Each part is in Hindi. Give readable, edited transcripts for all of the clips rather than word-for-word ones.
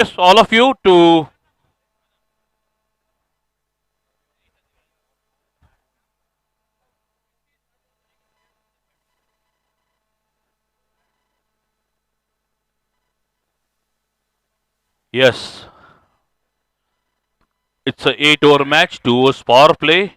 Yes, all of you to. Yes, it's a 8 over match, 2 overs power play.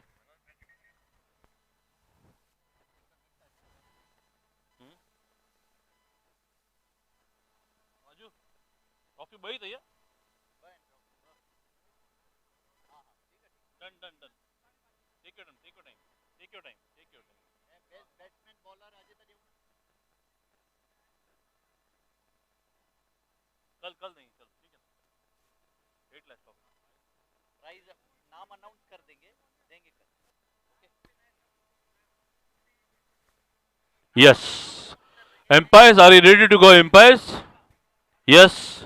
Yes. Empires, are you ready to go, Empires? Yes.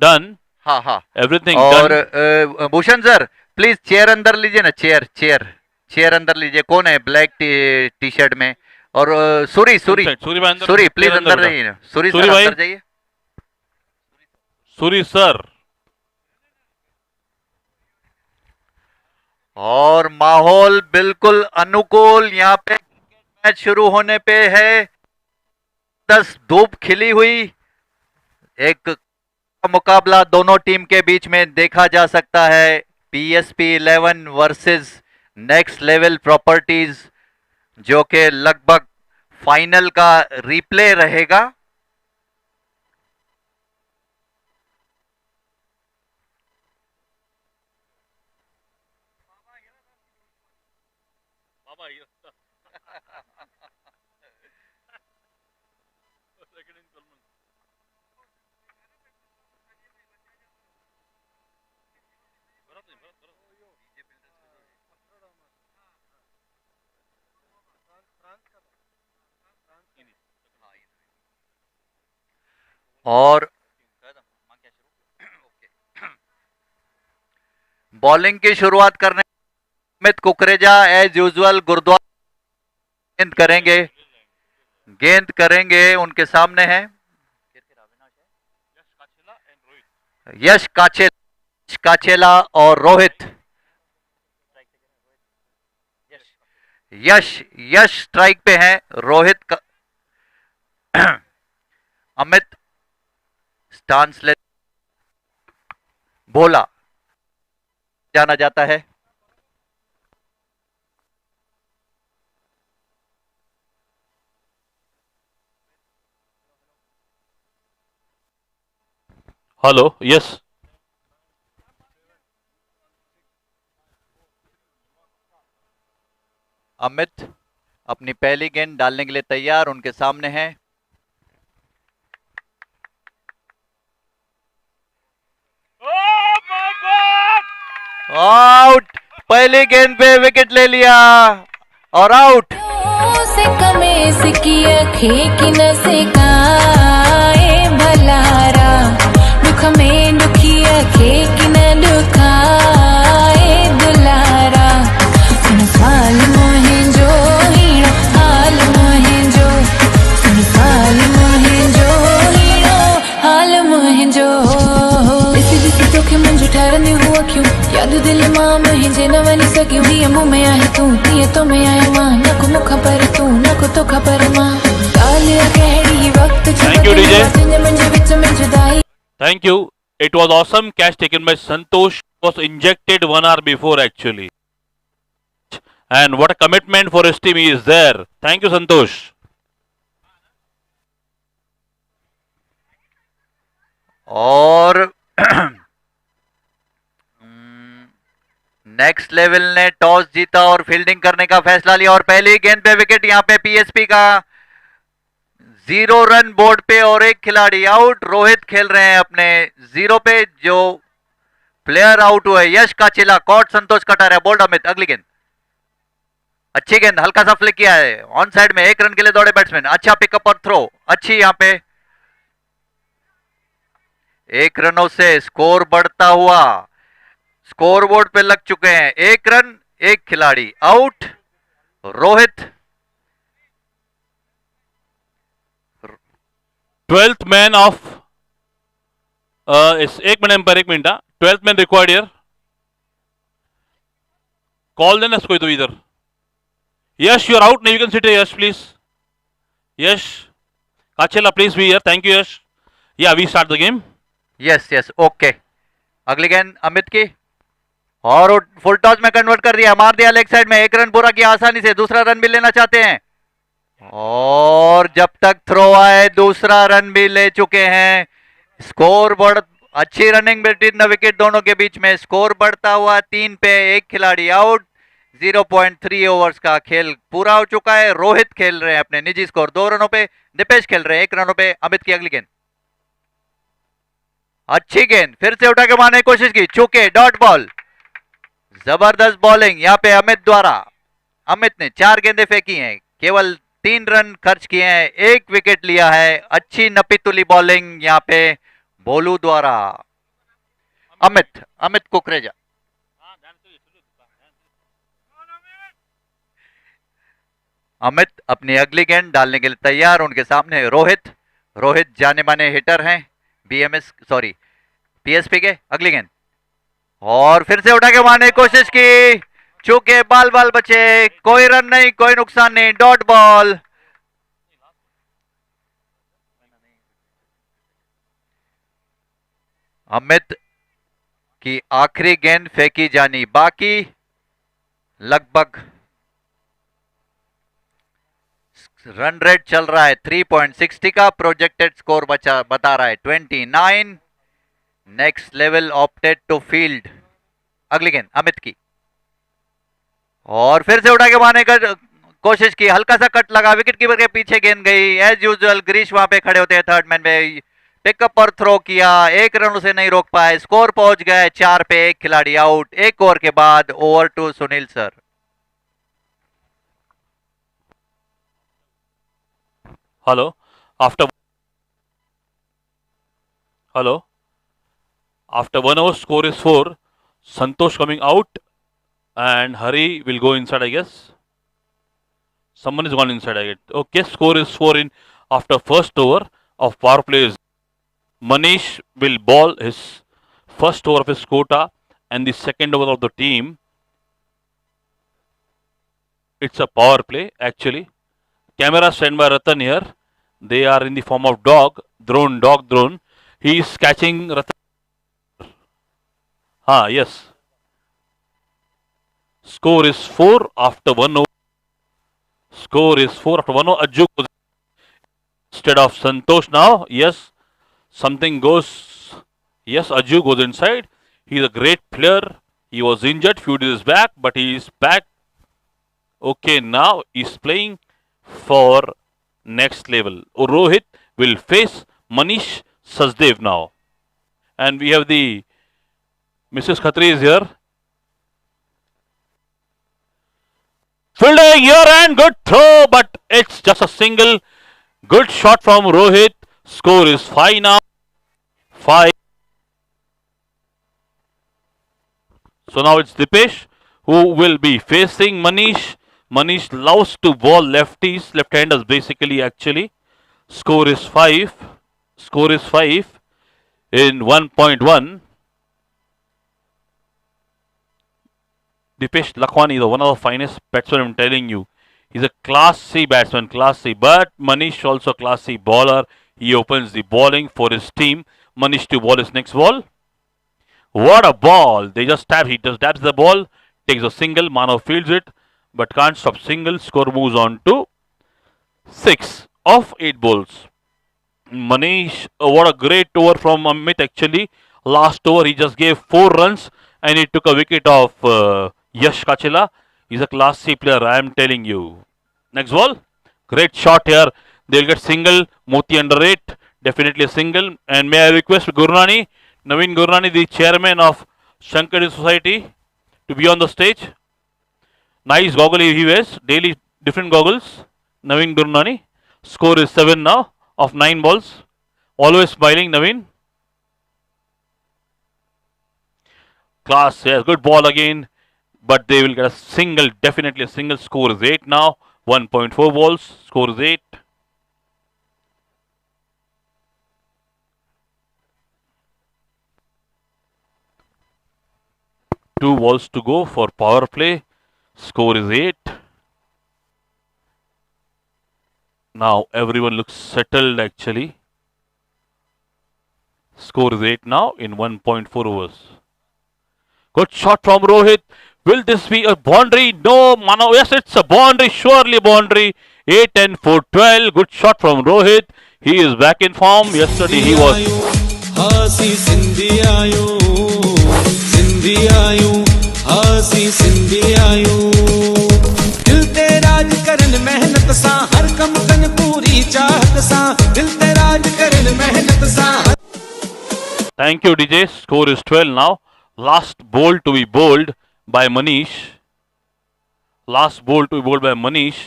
Done. हाँ हाँ। Everything और done. Bhushan sir, please chair अंदर लीजिए ना, चेयर चेयर चेयर अंदर लीजिए। कौन है ब्लैक टी शर्ट में? और Suri Suri Inside. Suri bhai andar. Suri Chair please andar अंदर beta. जाइए ना, सूरी Suri सर bhai. अंदर जाइए। Suri sir. और माहौल बिल्कुल अनुकूल यहाँ पे, मैच शुरू होने पे है। 10 धूप खिली हुई, एक मुकाबला दोनों टीम के बीच में देखा जा सकता है। PSP 11 versus next level properties, जो कि लगभग फाइनल का रिप्ले रहेगा। और बॉलिंग की शुरुआत करने अमित कुकरेजा एज यूजुअल गुरुद्वारा गेंद करेंगे, गेंद करेंगे, उनके सामने है यश काचेला और रोहित। यश यश स्ट्राइक पे हैं, रोहित का अमित स्टांस ले, भोला जाना जाता है। Hello. Yes. अमित अपनी पहली गेंद डालने के लिए तैयार, उनके सामने है। आउट, पहली गेंद पे विकेट ले लिया और आउट। भलारा दुख में दुखिया खे कि न दुखाए दुलारा, सुन साल मोहे जो हीरो हाल मोहे जो, सुन साल मोहे जो हीरो हाल मोहे जो। इसी दिसी तोखे मंजू ठहरने हुआ क्यों, याद दिल मां मुझे न वनी सकियो, दिए मुंह में आए तू दिए तो मैं आया मां, न को मुख पर तू न को तो खबर मां, कालिया कहड़ी वक्त Thank you, DJ. Thank you. It was awesome catch taken by Santosh. Was injected 1 hour before actually. And what a commitment for his team he is there. Thank you, Santosh. और नेक्स्ट लेवल ने टॉस जीता और फील्डिंग करने का फैसला लिया, और पहली गेंद पे विकेट यहां पे PSP का 0 रन बोर्ड पे और एक खिलाड़ी आउट। रोहित खेल रहे हैं अपने 0 पे, जो प्लेयर आउट हुए यश का चिल्ला कॉट, संतोष कटारिया बोल्ड। अमित अगली गेंद, अच्छी गेंद, हल्का सा फ्लिक किया है ऑन साइड में, 1 रन के लिए दौड़े बैट्समैन, अच्छा पिकअप और थ्रो, अच्छी यहां पे 1 रनों से स्कोर बढ़ता हुआ स्कोरबोर्ड पे लग चुके हैं। 1 रन, 1 खिलाड़ी out. Rohit 12th man of एक मिनट एम्पायर, एक मिनट. 12th man required here. Call देना इसको तो इधर. Yash, you are out. You can sit. Yash please. Yash Kachela please be here. Thank you Yash. Yeah we start the game. Yes yes okay. अगली गेंद अमित की, और फुल टॉस में कन्वर्ट कर दिया, मार दिया लेग साइड में. एक रन पूरा किया आसानी से, दूसरा रन भी लेना चाहते हैं, और जब तक थ्रो आए दूसरा रन भी ले चुके हैं. स्कोर बढ़, अच्छी रनिंग बिटवीन द विकेट दोनों के बीच में. स्कोर बढ़ता हुआ 3 पे, एक खिलाड़ी आउट. 0.3 ओवर्स का खेल पूरा हो चुका है. रोहित खेल रहे हैं अपने निजी स्कोर 2 रनों पे, दीपेश खेल रहे हैं 1 रनों पे. अमित की अगली गेंद, अच्छी गेंद, फिर से उठा के मारने की कोशिश की, चूके, डॉट बॉल. जबरदस्त बॉलिंग यहाँ पे अमित द्वारा. अमित ने 4 गेंदें फेंकी हैं, केवल 3 रन खर्च किए हैं, 1 विकेट लिया है. अच्छी नपीतुली बॉलिंग यहाँ पे बोलू द्वारा. अमित अमित कुकरेजा. अमित अपनी अगली गेंद डालने के लिए तैयार. उनके सामने रोहित. रोहित जाने माने हिटर हैं, बीएमएस सॉरी पीएसपी के. अगली गेंद, और फिर से उठा के मारने की कोशिश की, चूके, बाल बाल बचे, कोई रन नहीं, कोई नुकसान नहीं, डॉट बॉल. अमित की आखिरी गेंद फेंकी जानी बाकी. लगभग रन रेट चल रहा है 3.60 का. प्रोजेक्टेड स्कोर बता रहा है 29. Next level opted to field. अगली गेंद अमित की, और फिर से उठा के मारने का कोशिश की, हल्का सा कट लगा, विकेट कीपर के पीछे गेंद गई. एज यूजुअल ग्रीश वहां पे खड़े होते हैं थर्ड मैन पे. पिकअप और थ्रो किया, 1 रन उसे नहीं रोक पाए. स्कोर पहुंच गए 4 पे, 1 खिलाड़ी आउट. 1 ओवर के बाद over to Sunil sir. Hello. After hello after 1 hour score is 4. Santosh coming out and Hari will go inside, I guess. Someone is gone inside, I guess. Okay, score is 4 in after first over of power plays. Manish will ball his first over of his quota and the second over of the team. It's a power play actually. Camera stand by Ratan here. They are in the form of dog drone. He is catching Ratan. Yes. Score is 4 after 1 over. Score is 4 after 1 over. Ajju goes instead of Santosh now. Yes. Something goes. Yes, Ajju goes inside. He's a great player. He was injured few days back, but he is back. Okay, now he's playing for next level. Rohit will face Manish Sachdev now. And we have the Mrs. Khatri is here. Fielding here and good throw, but it's just a single. Good shot from Rohit. Score is 5 now. 5. So now it's Dipesh who will be facing Manish. Manish loves to ball lefties, left-handers basically actually. Score is 5. Score is 5 in 1.1. Dipesh Lakhwani is one of the finest batsmen, I'm telling you. He's a classy batsman, classy. But Manish also classy bowler. He opens the bowling for his team. Manish to bowl his next ball. What a ball! He just dabs the ball, takes a single. Mano fields it, but can't stop single. Score moves on to 6 of 8 balls. Manish, what a great over from Amit actually. Last over he just gave 4 runs and he took a wicket of Yash Kachela. He's a classy player, I am telling you. Next ball. Great shot here. They'll get single. Moti under it. Definitely a single. And may I request Gurnani, Naveen Gurnani, the chairman of Shankari Society, to be on the stage. Nice goggle he wears. Daily different goggles. Naveen Gurnani. Score is 7 now of 9 balls. Always smiling, Naveen. Class, yes, good ball again. But they will get a single, definitely a single. Score is 8 now. 1.4 balls. Score is 8. 2 balls to go for power play. Score is 8. Now everyone looks settled actually. Score is 8 now in 1.4 overs. Good shot from Rohit. Will this be a boundary? No, Mano. Yes, it's a boundary. Surely a boundary. 8 and 4 12. Good shot from Rohit. He is back in form. Yesterday he was. हासी सिंधी आयो सिंधी आयो हासी सिंधी आयो दिल ते राज करन मेहनत सा हर कम कन पूरी चाहत सा दिल ते राज करन मेहनत सा. Thank you, DJ. Score is 12 now. Last ball to be bowled by Manish. Last ball to be bowled by Manish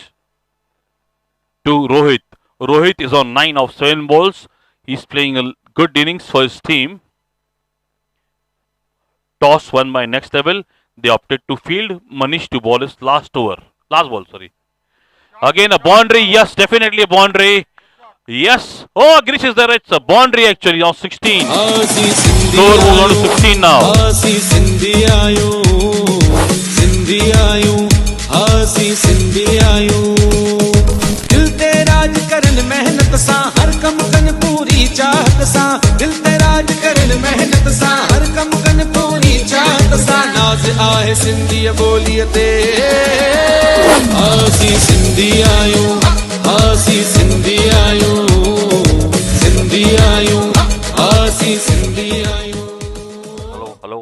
to Rohit. Rohit is on 9 of 7 balls. He's playing a good innings for his team. Toss won by next level. They opted to field. Manish to bowl his last over. Last ball, sorry. Again a boundary. Yes, definitely a boundary. Yes. Oh, Girish is there. It's a boundary actually. Now 16. हासी Sindhi Score moves on to 16 now. हासी Sindhi आयो सिंधी आयो हासी सिंधी आयो दिल ते राज करन मेहनत सा हर कम कन पूरी चाहत सा दिल ते राज करन मेहनत सा हर कम कन पूरी चाहत सा नाज आहे सिंधी बोलिए ते हासी सिंधी आयो हासी सिंधी आयो सिंधी आयो हासी सिंधी आयो. हेलो हेलो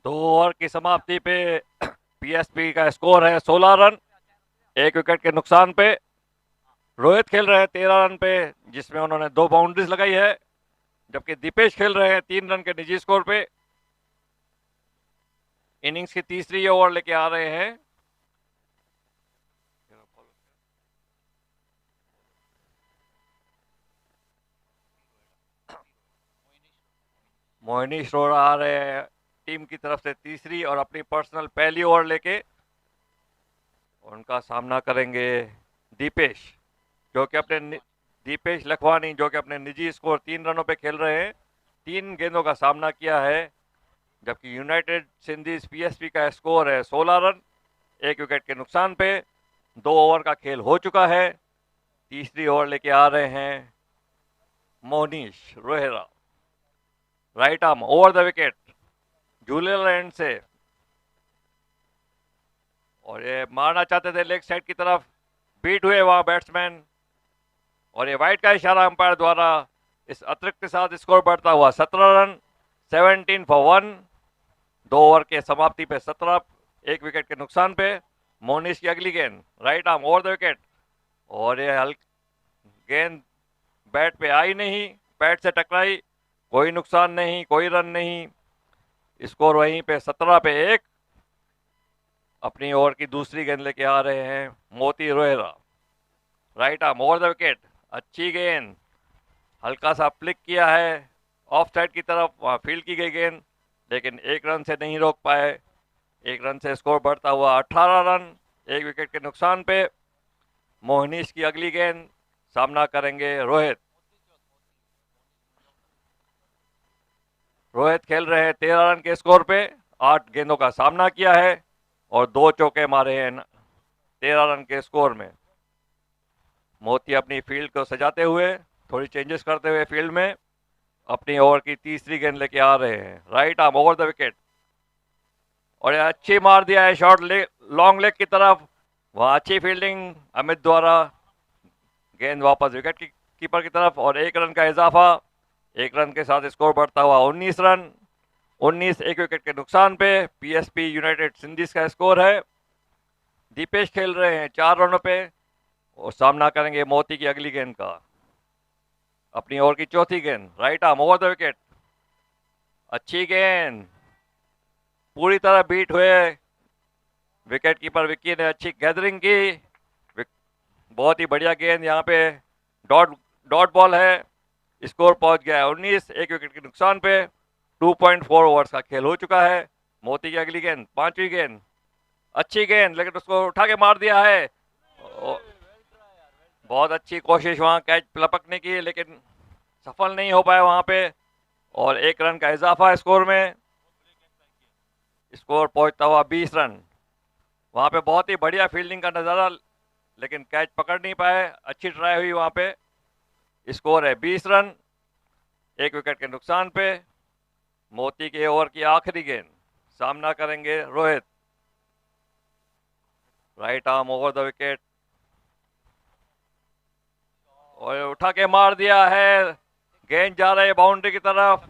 2 ओवर की समाप्ति पे पीएसपी का स्कोर है 16 रन, 1 विकेट के नुकसान पे. रोहित खेल रहे हैं 13 रन पे, जिसमें उन्होंने 2 बाउंड्रीज लगाई है, जबकि दीपेश खेल रहे हैं 3 रन के निजी स्कोर पे. इनिंग्स की तीसरी ओवर लेके आ रहे हैं मोहिनीश रोहरा. आ रहे हैं टीम की तरफ से तीसरी और अपनी पर्सनल पहली ओवर लेके. उनका सामना करेंगे दीपेश, जो कि दीपेश लखवानी, जो कि अपने निजी स्कोर 3 रनों पे खेल रहे हैं. 3 गेंदों का सामना किया है, जबकि यूनाइटेड सिंधीज पीएसपी का स्कोर है 16 रन, 1 विकेट के नुकसान पे. 2 ओवर का खेल हो चुका है. तीसरी ओवर लेके आ रहे हैं Mohnish Rohra. Right arm over the wicket, Jhulelal and से, और ये मारना चाहते थे लेग साइड की तरफ. बीट हुए वहां बैट्समैन, और ये वाइड का इशारा अंपायर द्वारा. इस अतिरिक्त के साथ स्कोर बढ़ता हुआ 17 रन, 17 फॉर 1. 2 ओवर के समाप्ति पे 17, 1 विकेट के नुकसान पे. मोनिश की अगली गेंद right arm over the wicket, और ये गेंद बैट पे आई नहीं, बैट से टकराई. कोई नुकसान नहीं, कोई रन नहीं. स्कोर वहीं पे 17 पे 1. अपनी ओवर की दूसरी गेंद लेके आ रहे हैं मोती Rohra. Right arm over the wicket, अच्छी गेंद, हल्का सा फ्लिक किया है ऑफ साइड की तरफ, वहाँ फील्ड की गई गेंद, लेकिन 1 रन से नहीं रोक पाए. 1 रन से स्कोर बढ़ता हुआ 18 रन, 1 विकेट के नुकसान पे. मोहनीश की अगली गेंद, सामना करेंगे रोहित. रोहित खेल रहे हैं 13 रन के स्कोर पे, 8 गेंदों का सामना किया है और 2 चौके मारे हैं 13 रन के स्कोर में. मोती अपनी फील्ड को सजाते हुए, थोड़ी चेंजेस करते हुए फील्ड में, अपनी ओवर की तीसरी गेंद लेके आ रहे हैं. Right arm over the wicket, और ये अच्छी मार दिया है शॉट लॉन्ग लेग की तरफ. वहाँ अच्छी फील्डिंग अमित द्वारा. गेंद वापस विकेट कीपर की तरफ, और 1 रन का इजाफा. 1 रन के साथ स्कोर बढ़ता हुआ 19 रन, 19, 1 विकेट के नुकसान पे. पीएसपी यूनाइटेड सिंधीज का स्कोर है. दीपेश खेल रहे हैं 4 रनों पे, और सामना करेंगे मोती की अगली गेंद का. अपनी ओवर की चौथी गेंद right arm over the wicket, अच्छी गेंद, पूरी तरह बीट हुए. विकेट कीपर विक्की ने अच्छी गैदरिंग की. बहुत ही बढ़िया गेंद, यहाँ पे डॉट बॉल है. स्कोर पहुंच गया है 19, 1 विकेट के नुकसान पे. 2.4 ओवर्स का खेल हो चुका है. मोती की अगली गेंद, 5वीं गेंद, अच्छी गेंद, लेकिन उसको उठा के मार दिया है. बहुत अच्छी कोशिश वहाँ कैच लपकने की, लेकिन सफल नहीं हो पाया वहाँ पे, और 1 रन का इजाफा स्कोर में. स्कोर पहुंचता हुआ 20 रन। वहां पे बहुत ही बढ़िया फील्डिंग का नजारा, लेकिन कैच पकड़ नहीं पाए। अच्छी ट्राई हुई वहां पे। स्कोर है 20 रन, 1 विकेट के नुकसान पे। मोती के ओवर की आखिरी गेंद, सामना करेंगे Rohit. Right arm over the wicket और उठा के मार दिया है। गेंद जा रही है बाउंड्री की तरफ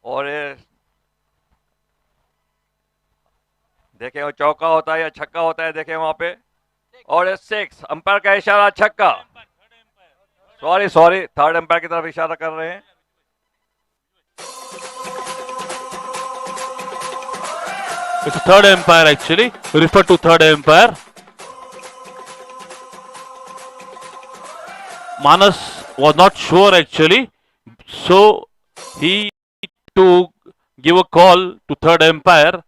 और देखें वो चौका होता है या छक्का होता है, देखें वहां पे। और 6, अंपायर का इशारा, छक्का। सॉरी, थर्ड अंपायर की तरफ इशारा कर रहे हैं। It's a third umpire actually. Refer to third umpire. Manas was not sure actually, so he to give a call to third umpire.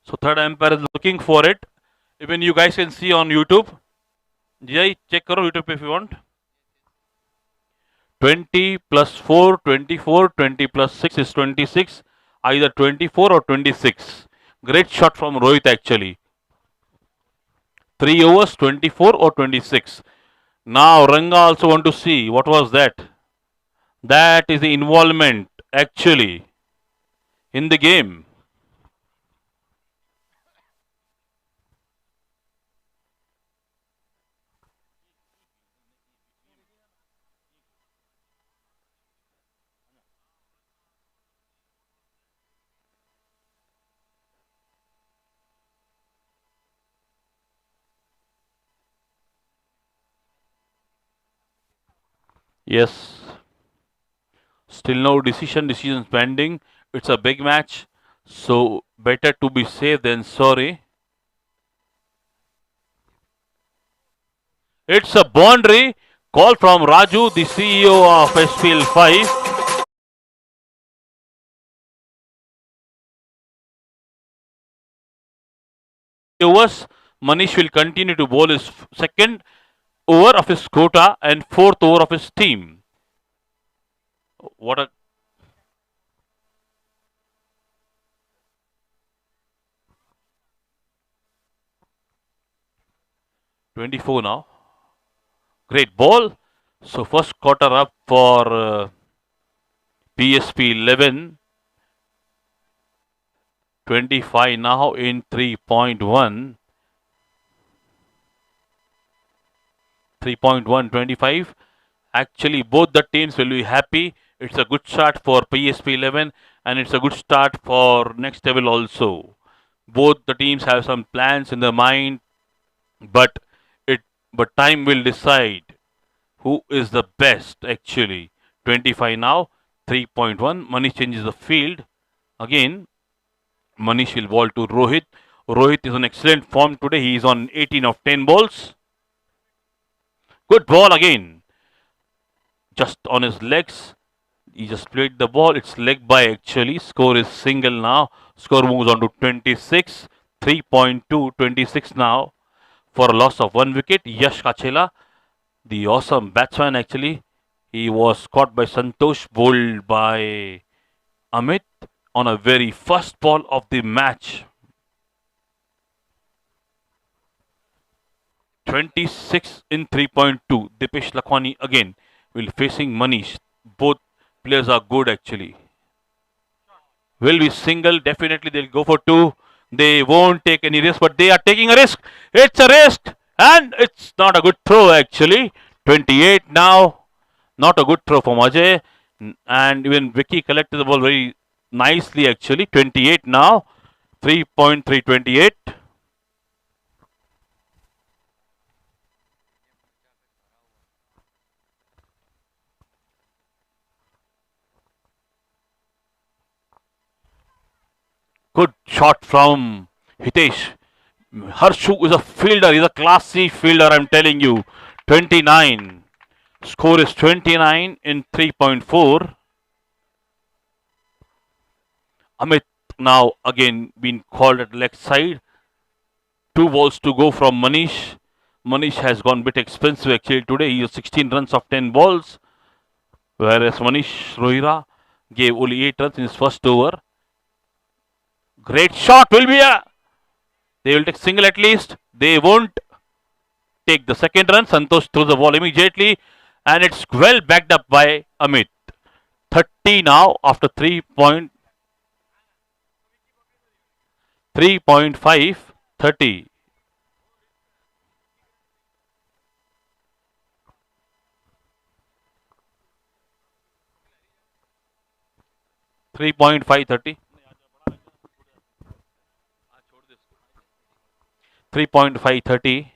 So third umpire is looking for it. Even you guys can see on YouTube. Jai, check karo YouTube if you want. 20 plus 4, 24, 20 plus 6 is 26. Either 24 or 26. Great shot from Rohit actually. 3 overs, 24 or 26. Now Ranga also want to see what was that. That is the involvement actually in the game. Yes. Still no decision. Decision pending. It's a big match. So better to be safe than sorry. It's a boundary call from Raju, the CEO of SPL 5. Overs. Manish will continue to bowl his second over of his quota and fourth over of his team. What a 24 now. Great ball. So first quarter up for PSP 11. 25 now in 3.1. 3.1, 25. Actually, both the teams will be happy. It's a good start for PSP 11 and it's a good start for next level also. Both the teams have some plans in their mind, but it but time will decide who is the best actually. 25 now, 3.1. Manish changes the field. Again, Manish will ball to Rohit. Rohit is on excellent form today. He is on 18 of 10 balls. Good ball again. Just on his legs. He just played the ball. It's leg by actually. Score is single now. Score moves on to 26. 3.2, 26 now. For a loss of 1 wicket. Yash Kachela, the awesome batsman actually. He was caught by Santosh, bowled by Amit on a very first ball of the match. 26 in 3.2. Dipesh Lakhwani again will facing Manish. Both players are good actually. Will be single. Definitely they'll go for 2. They won't take any risk, but they are taking a risk. It's a risk and it's not a good throw actually. 28 now. Not a good throw from Ajay. And even Vicky collected the ball very nicely actually. 28 now. 3.3, 28. Good shot from Hitesh. Harshu is a fielder. He's a classy fielder, I'm telling you. 29. Score is 29 in 3.4. Amit now again been called at leg side. 2 balls to go from Manish. Manish has gone a bit expensive actually today. He has 16 runs of 10 balls. Whereas Manish Rohira gave only 8 runs in his first over. Great shot will be a. They will take single at least. They won't take the second run. Santosh throws the ball immediately, and it's well backed up by Amit. 30 now after 3.5. 30. 3.5 30. 3.5 30.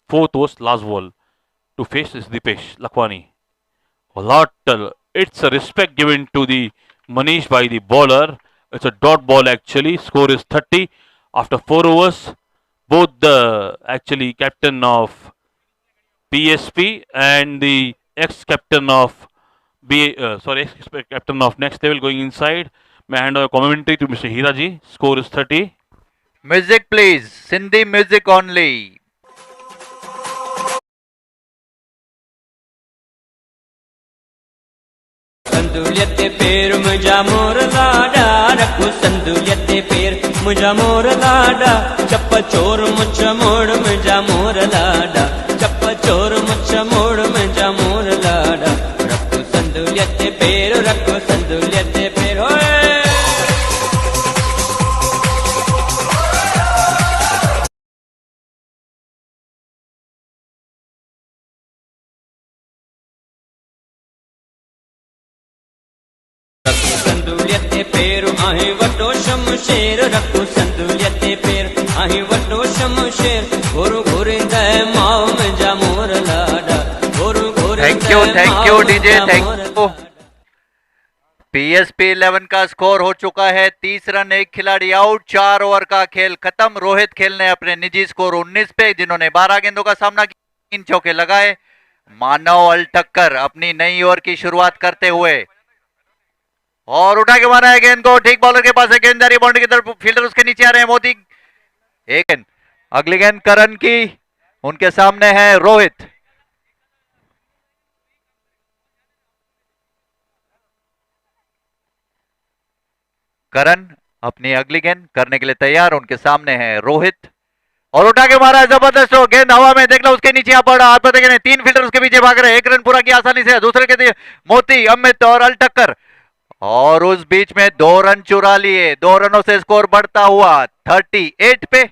Fourth was last ball to face is Dipesh Lakwani. A lot. It's a respect given to the Manish by the bowler. It's a dot ball actually. Score is 30 after 4 overs. Both the actually captain of PSP and the ex-captain of ex-captain of Next Level going inside. May I hand over commentary to Mr. Hiraji. Score is 30. Music please. Sindhi music only. संदुलियत पेर मुझा मोर लाडा रखो संदुलियत पेर मुझा मोर लाडा चप्पा चोर मुझ मोड़ मुझा मोर लाडा चप्पा चोर मुझ मोड़ मुझा मोर लाडा रखो संदुलियत पेर रखो संदुलियत पेर होए संदुलियत पेर आहे वटो शमशेर रखो संदुलियत पेर आहे वटो शमशेर गोरु गोरिंदा माव में जा मोर लाडा गोरु गोरिंदा thank you DJ, thank you. PSP 11 का स्कोर हो चुका है 30 रन, एक खिलाड़ी आउट, 4 ओवर का खेल खत्म। रोहित खेलने अपने निजी स्कोर 19 पे, जिन्होंने 12 गेंदों का सामना किया, 3 चौके लगाए। मानव अलटक्कर अपनी नई ओवर की शुरुआत करते हुए और उठा के मारा है गेंद को, ठीक बॉलर के पास है, गेंद जा रही है बाउंड्री की तरफ, फील्डर उसके नीचे आ रहे हैं। मोदी एक गेंद, अगली गेंद करण की, उनके सामने है रोहित। करण अपनी अगली गेंद करने के लिए तैयार, उनके सामने है रोहित और उठा के मारा है जबरदस्त हो, गेंद हवा में, देख लो उसके नीचे आ पड़ा, आप देखें 3 फील्डर उसके पीछे भाग रहे हैं, 1 रन पूरा किया आसानी से। दूसरे के मोती, अमित और अलटक्कर, और उस बीच में 2 रन चुरा लिए। 2 रनों से स्कोर बढ़ता हुआ 38 पे,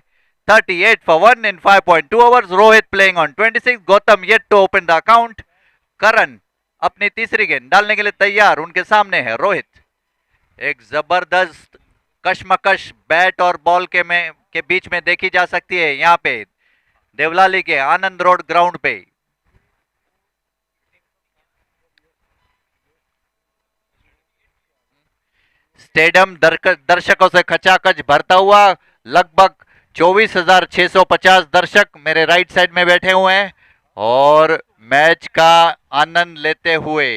38 for 1 in 5.2 overs। Rohit playing on 26, Gautam yet to open the account. Karan अपनी तीसरी गेंद डालने के लिए तैयार, उनके सामने है रोहित। एक जबरदस्त कशमकश बैट और बॉल के बीच में देखी जा सकती है यहाँ पे देवलाली के आनंद रोड ग्राउंड पे। स्टेडियम दर्शकों से खचाखच भरता हुआ, लगभग 24,650 दर्शक मेरे राइट साइड में बैठे हुए हैं और मैच का आनंद लेते हुए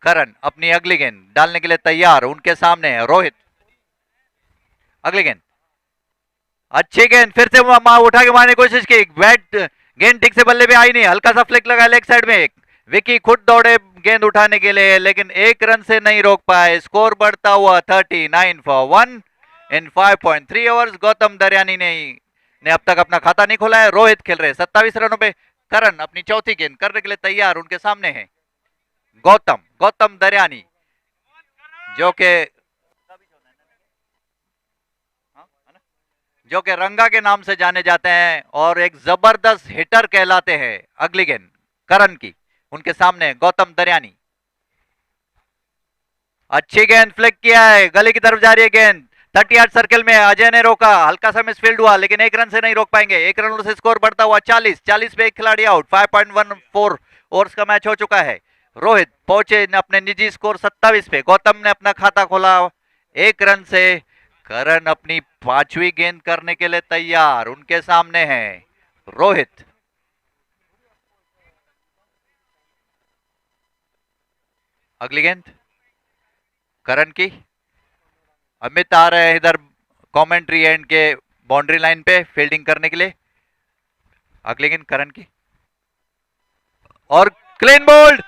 करण अपनी अगली गेंद डालने के लिए तैयार, उनके सामने है रोहित। अगली गेंद, अच्छी गेंद, फिर से उठा के मारने की कोशिश की, बैट गेंद ठीक से बल्ले पे आई नहीं, हल्का सा फ्लिक लगा लेग साइड में। विकी खुद दौड़े गेंद उठाने के लिए, लेकिन 1 रन से नहीं रोक पाए। स्कोर बढ़ता हुआ 39 for 1 in 5.3 overs। Gautam Daryani ने अब तक अपना खाता नहीं खोला है। रोहित खेल रहे 27 रनों पे। करण अपनी चौथी गेंद करने के लिए तैयार, उनके सामने है गौतम दरियानी, जो कि रंगा के नाम से जाने जाते हैं और एक जबरदस्त हिटर कहलाते हैं। अगली गेंद करण की, उनके सामने गौतम दरियानी, अच्छी गेंद, फ्लिक किया है, गली की तरफ जा रही है गेंद, 38 सर्कल में अजय ने रोका, हल्का सा मिसफील्ड हुआ, लेकिन 1 रन से नहीं रोक पाएंगे। 1 रन से स्कोर बढ़ता हुआ 40 पे एक खिलाड़ी आउट। 5.14 ओवर्स का मैच हो चुका है। रोहित पहुंचे अपने निजी स्कोर 27 पे। गौतम ने अपना खाता खोला 1 रन से। करण अपनी 5वीं गेंद करने के लिए तैयार, उनके सामने है रोहित। अगली गेंद करण की, अमित आ रहे हैं इधर कमेंट्री एंड के बाउंड्री लाइन पे फील्डिंग करने के लिए। अगली गेंद करण की और clean bowled,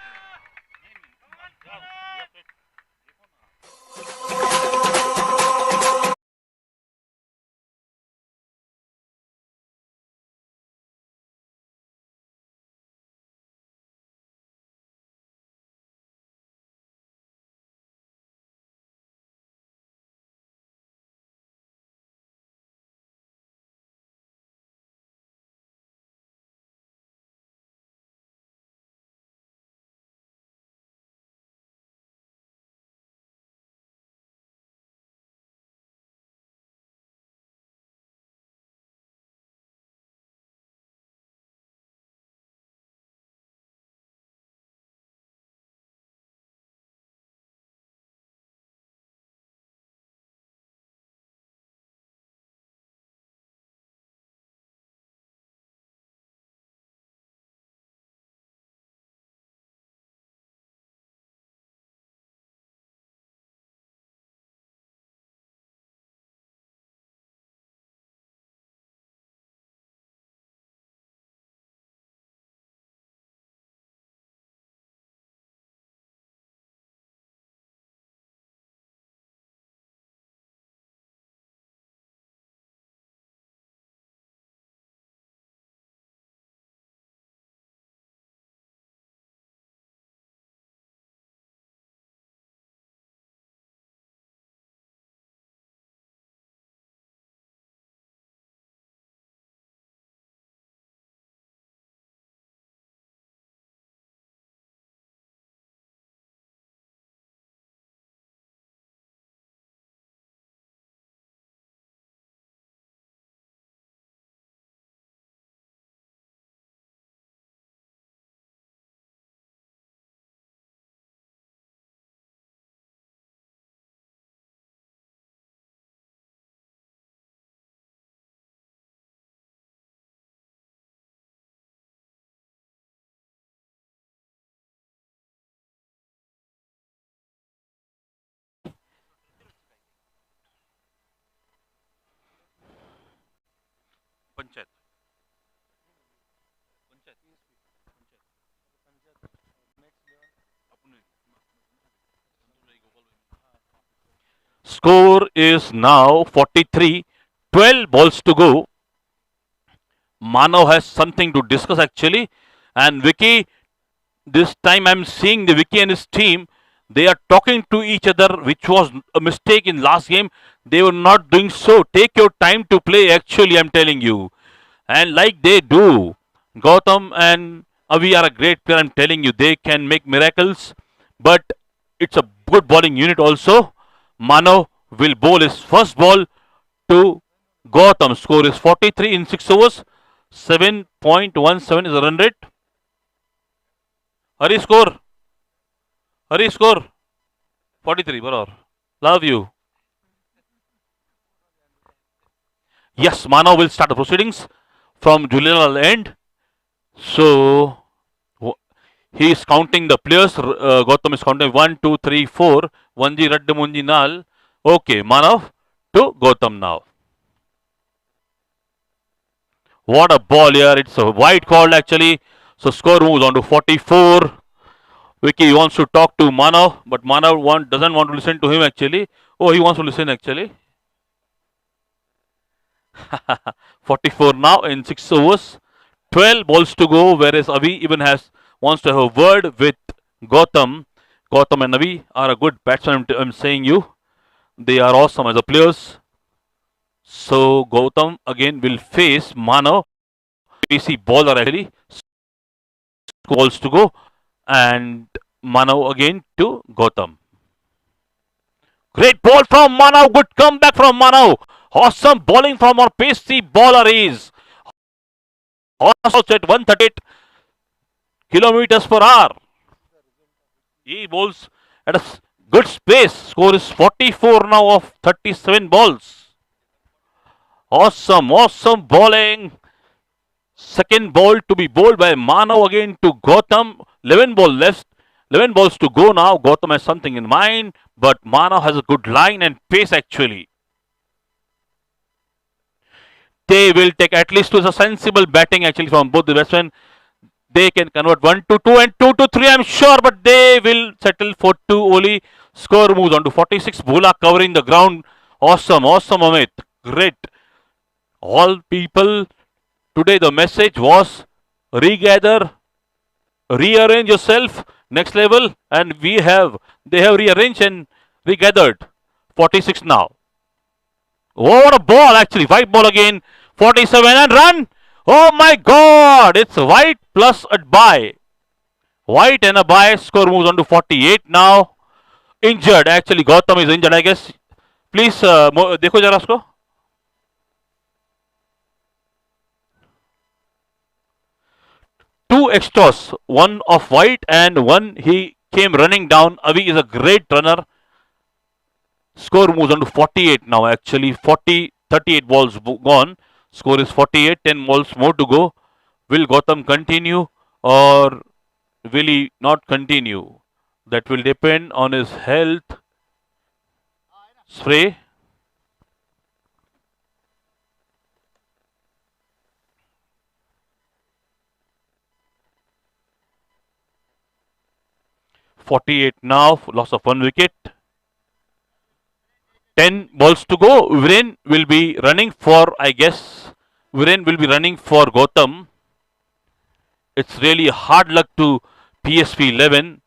score is now 43. 12 balls to go. Manav has something to discuss actually. And Vicky, this time I'm seeing the Vicky and his team. They are talking to each other, which was a mistake in last game. They were not doing so. Take your time to play, actually, I'm telling you. And like they do, Gautam and Avi are a great player, I'm telling you. They can make miracles. But it's a good bowling unit also. Manav will bowl his first ball to Gautam. Score is 43 in 6 overs. 7.17 is the run rate. Hari score. Hari score. 43. Barabar. Love you. Yes, Manav will start the proceedings from Julianal end. So he is counting the players. Gautam is counting 1, 2, 3, 4. Vanji Radde Munji Nal. Okay, Manav to Gautam now. What a ball here. It's a wide call actually. So score moves on to 44. Vicky wants to talk to Manav, but Manav doesn't want to listen to him actually. Oh, he wants to listen actually. 44 now in 6 overs. 12 balls to go, whereas Avi even wants to have a word with Gautam. Gautam and Avi are a good batsman, I'm saying you. They are awesome as a players. So Gautam again will face Manav. PC bowler actually. Balls to go. And Manav again to Gautam. Great ball from Manav. Good comeback from Manav. Awesome bowling from our pacey bowler is. Also at 138 kilometers per hour. He bowls at a good space. Score is 44 now of 37 balls. Awesome bowling. Second ball to be bowled by Manav again to Gautam. 11 ball left. 11 balls to go now. Gautam has something in mind, but Manav has a good line and pace actually. They will take at least to a sensible batting actually from both the batsmen. They can convert 1 to 2 and 2 to 3, I'm sure, but they will settle for 2 only. Score moves on to 46. Bhula covering the ground. Awesome, Amit. Great. All people, today the message was regather, rearrange yourself, next level, and they have rearranged and regathered. 46 now. Oh, what a ball actually. White ball again. 47 and run. Oh my god. It's white plus a bye. White and a bye. Score moves on to 48 now. Injured. Actually, Gautam is injured, I guess. Please, देखो जरा उसको. Two extras. One of white and one he came running down. Avi is a great runner. Score moves on to 48 now actually. 38 balls gone. Score is 48. 10 balls more to go. Will Gautam continue or will he not continue? That will depend on his health. Spray. .48 now. Loss of 1 wicket. 10 balls to go. Viren will be running for, I guess, Viren will be running for Gautam. It's really hard luck to PSP 11.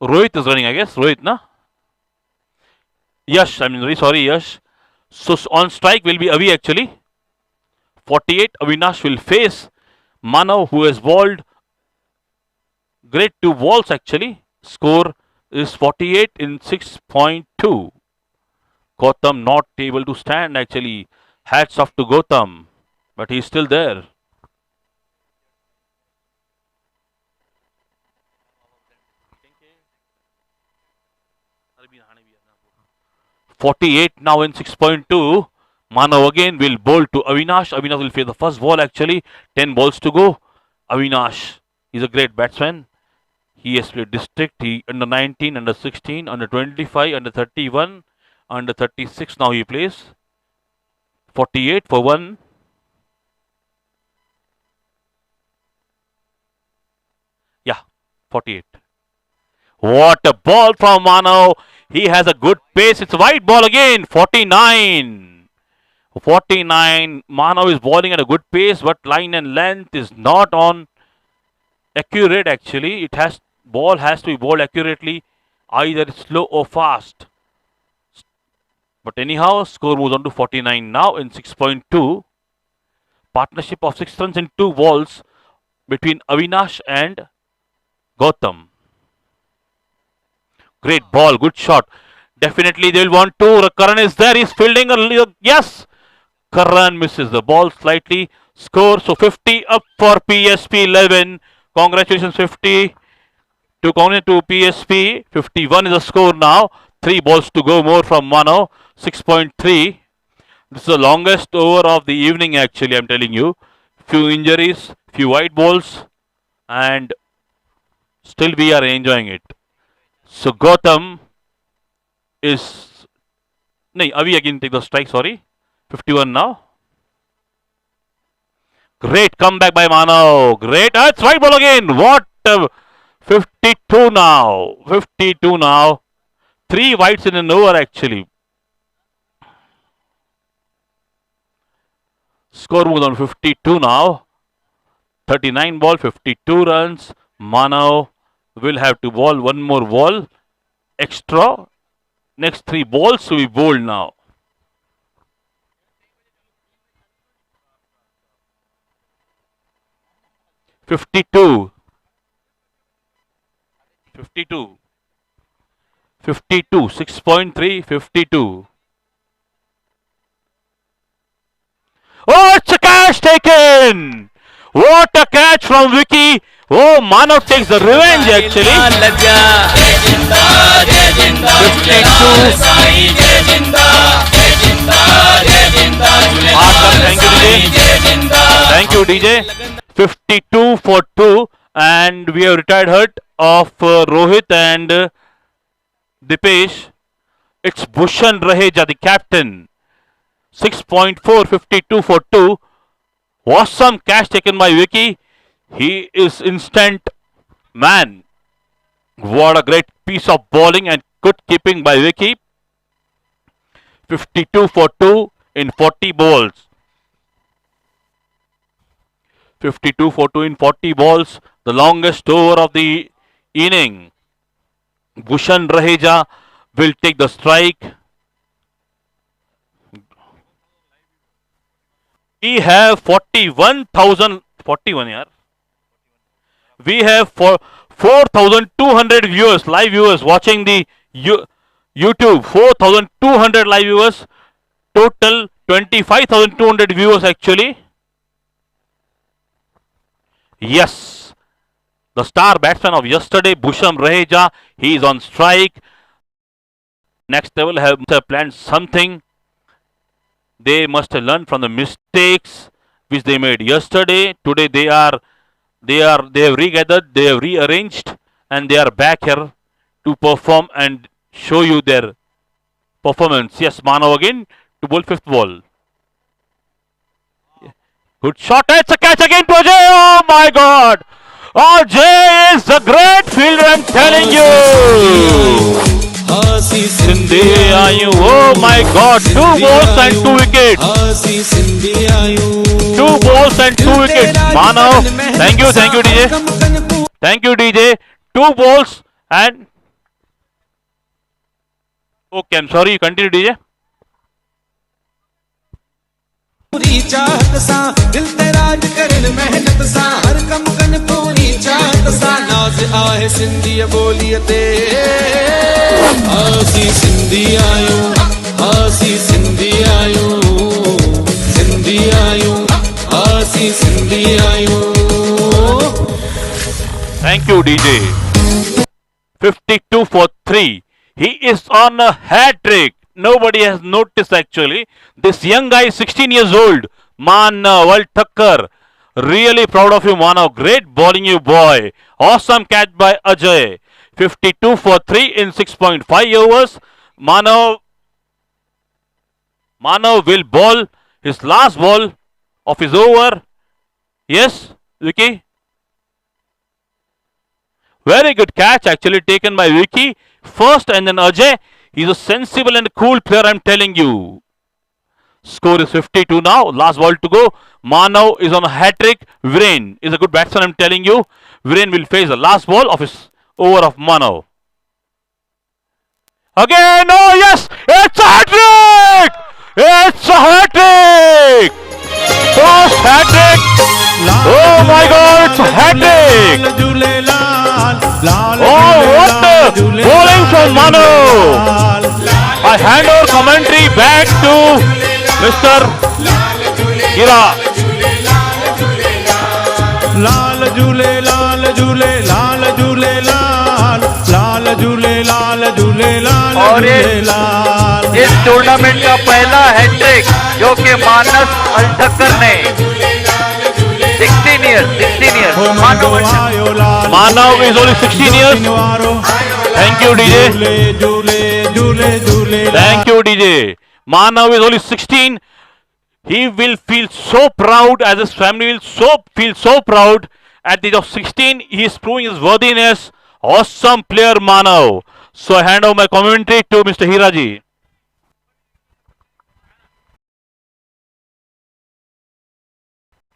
Rohit is running, I guess. Rohit, na? Yash, I'm very sorry, Yash. So on strike will be Avi actually. 48, Avinash will face Manav, who has bowled great 2 balls actually. Score is 48 in 6.2. Gautam not able to stand actually. Hats off to Gautam. But he's still there. .48 now in 6.2. Manav again will bowl to Avinash. Avinash will face the first ball actually. 10 balls to go. Avinash is a great batsman. He has played district. He under 19, under 16, under 25, under 31, under 36. Now he plays. 48 for 1. Yeah, 48. What a ball from Manav. He has a good pace. It's a wide ball again. 49. 49. Manav is bowling at a good pace, but line and length is not on accurate actually. Ball has to be bowled accurately, either slow or fast. But anyhow, score moves on to 49 now in 6.2. Partnership of 6 runs in 2 balls between Avinash and Gautam. Great ball, good shot. Definitely they will want to. Karan is there. He's fielding. Yes. Karan misses the ball slightly. Score. So 50 up for PSP 11. Congratulations 50 to PSP. 51 is the score now. 3 balls to go more from Mano. 6.3. This is the longest over of the evening actually, I'm telling you. Few injuries, few white balls, and still we are enjoying it. So Gautam is... No, Avi again take the strike, sorry. 51 now. Great comeback by Mano. Great. It's white ball again. What? 52 now. 52 now. 3 whites in an over actually. Score moves on 52 now. 39 ball, 52 runs. Manav will have to bowl one more ball extra. Next 3 balls to be bowled now. $52. 52. 52. 6.3, 52. Oh, it's a catch taken! What a catch from Vicky! Oh, Manav takes the revenge actually. 52. Thank you, DJ. 52 for 2, and we have retired hurt of Rohit and Dipesh. It's Bhushan Raheja, the captain. 6.4, 52 for 2. Awesome catch taken by Vicky. He is instant man. What a great piece of bowling and good keeping by Vicky. 52 for 2 in 40 balls. 52 for 2 in 40 balls. The longest over of the inning. Bhushan Raheja will take the strike. We have 41,000, 41 yaar. We have 4,200 viewers, live viewers watching the YouTube. 4,200 live viewers. Total 25,200 viewers actually. Yes. The star batsman of yesterday, Bhushan Raheja, he is on strike. Next they will have planned something. They must have learned from the mistakes which they made yesterday. Today they have regathered, they have rearranged, and they are back here to perform and show you their performance. Yes, Manav again to bowl 5th ball. Good shot. It's a catch again to Ajay. Oh my God! Ajay is a great fielder, I'm telling you. Sindhi Ayu, oh my God, 2 balls and 2 wickets. 2 balls and 2 wickets. Manav, thank you DJ. Thank you DJ. 2 balls and... Okay, I'm sorry, you continue DJ. पूरी चाहत सा दिल ते राज करन मेहनत सा हर कम कन पूरी चाहत सा नाज आहे सिंधी बोलियते आसी सिंधी आयो आसी सिंधी आयो सिंधी आयो आसी सिंधी आयो. Thank you DJ. 52 for 3. He is on a hat trick. Nobody has noticed actually. This young guy is 16 years old. Manav Thakkar. Really proud of you, Manav. Great bowling, you boy. Awesome catch by Ajay. 52 for 3 in 6.5 overs. Manav will bowl his last ball of his over. Yes, Vicky? Very good catch actually taken by Vicky. First and then Ajay. He's a sensible and cool player, I'm telling you. Score is 52 now. Last ball to go. Manav is on a hat trick. Viren is a good batsman, I'm telling you. Viren will face the last ball of his over of Manav. Again, oh yes! It's a hat trick! It's a hat trick! First hat trick! Oh my god, it's a hat trick! Oh, what the bowling from Manav! I hand over commentary back to Mr. Hira. लाल झूले लाल झूले लाल झूले लाल लाल झूले लाल झूले लाल और झूले लाल। इस टूर्नामेंट का पहला हैट्रिक जो कि मानस अल्ठक्कर ने 16 years Manav is only 16 years. Thank you, DJ. झूले झूले झूले Thank you, DJ. Manav is only 16. He will feel so proud, as his family will feel so proud. At the age of 16, he is proving his worthiness. Awesome player, Manav. So I hand over my commentary to Mr. Hiraji.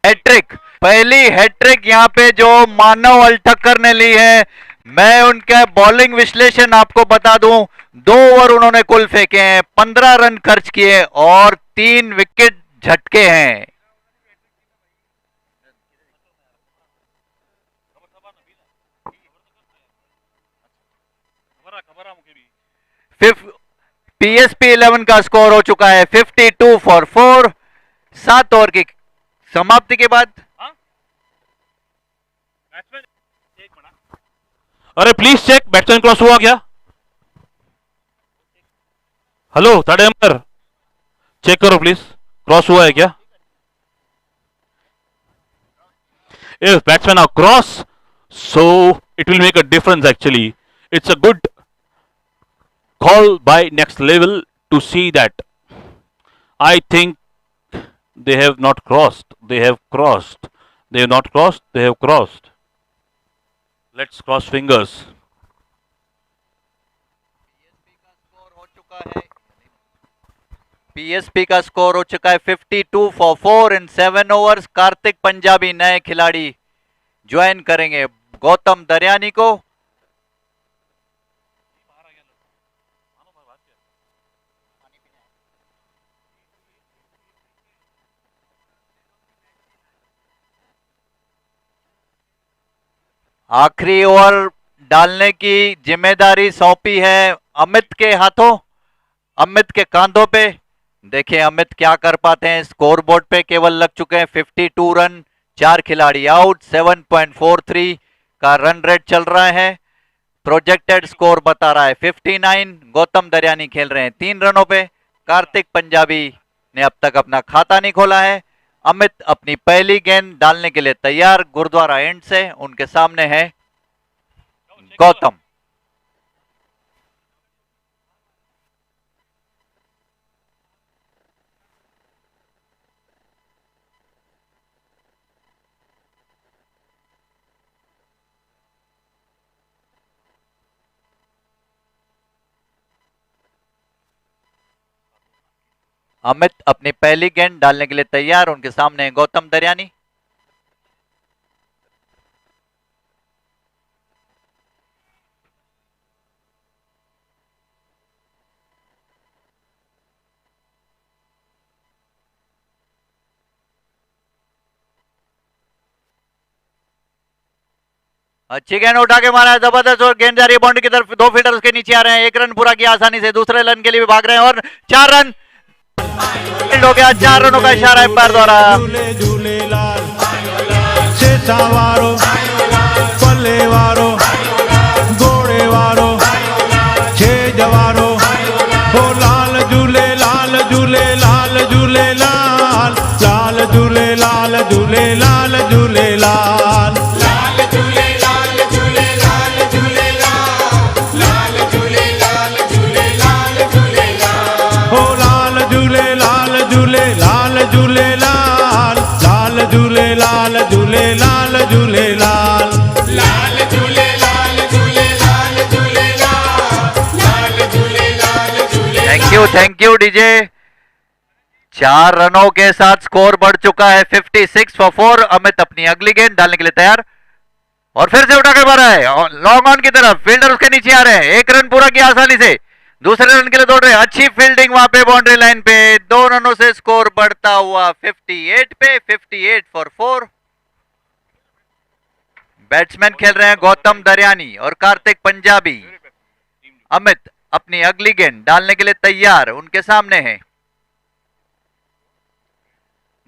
Hat trick, पहली हैट्रिक यहाँ पे जो मानव अल्ठक्कर ने ली है। मैं उनका बॉलिंग विश्लेषण आपको बता दूं, 2 ओवर उन्होंने कुल फेंके हैं, 15 रन खर्च किए और 3 विकेट झटके हैं। PSP 11 का स्कोर हो चुका है 52 फॉर 4। 7 ओवर की समाप्ति के बाद अरे प्लीज चेक, बैट्समैन क्रॉस हुआ क्या? हेलो थर्ड एम्पायर, चेक करो प्लीज, क्रॉस हुआ है क्या? If batsmen are cross, so it will make a difference actually. It's a good call by next level to see that. I think they have not crossed. They have crossed. They have not crossed. They have crossed. Let's cross fingers. PSP का स्कोर हो चुका है 52 for 4 in 7 overs. Kartik Punjabi नए खिलाड़ी ज्वाइन करेंगे गौतम दरियानी को। आखिरी ओवर डालने की जिम्मेदारी सौंपी है अमित के हाथों, अमित के कांधों पे। देखिए अमित क्या कर पाते हैं। स्कोर बोर्ड पे केवल लग चुके हैं 52 रन, 4 खिलाड़ी आउट, 7.43 का रन रेट चल रहा है। प्रोजेक्टेड स्कोर बता रहा है 59। गौतम दरियानी खेल रहे हैं 3 रनों पे। कार्तिक पंजाबी ने अब तक अपना खाता नहीं खोला है। अमित अपनी पहली गेंद डालने के लिए तैयार गुरुद्वारा एंड से। उनके सामने है गौतम। अमित अपनी पहली गेंद डालने के लिए तैयार। उनके सामने है गौतम दरियानी। अच्छी गेंद उठा के मारा है, जबरदस्त। और गेंद जा रही है बाउंड्री की तरफ। 2 फील्डर उसके नीचे आ रहे हैं। 1 रन पूरा किया आसानी से, दूसरे रन के लिए भी भाग रहे हैं और 4 रन हो गया। 4 रनों का इशारा एम्पायर द्वारा। झूले झूले लाल शेषा वारो पल्ले वारो घोड़े वारो छेज वारो हो लाल झूले लाल झूले लाल झूले लाल लाल झूले लाल झूले लाल झूले लाल लाल झूले लाल झूले लाल झूले लाल लाल झूले लाल झूले लाल झूले लाल हो लाल झूले लाल झूले लाल झूले लाल लाल झूले लाल झूले लाल झूले लाल लाल झूले थैंक यू डीजे। 4 रनों के साथ स्कोर बढ़ चुका है 56 फॉर 4। अमित अपनी अगली गेंद डालने के लिए तैयार और फिर से उठा के मारा है लॉन्ग ऑन की तरफ। फील्डर उसके नीचे आ रहे हैं। 1 रन पूरा किया आसानी से, दूसरे रन के लिए दौड़ रहे हैं। अच्छी फील्डिंग वहां पे बाउंड्री लाइन पे। 2 रनों से स्कोर बढ़ता हुआ 58 पे। 58 फॉर 4। बैट्समैन खेल रहे हैं गौतम दरियानी और कार्तिक पंजाबी। अमित अपनी अगली गेंद डालने के लिए तैयार, उनके सामने है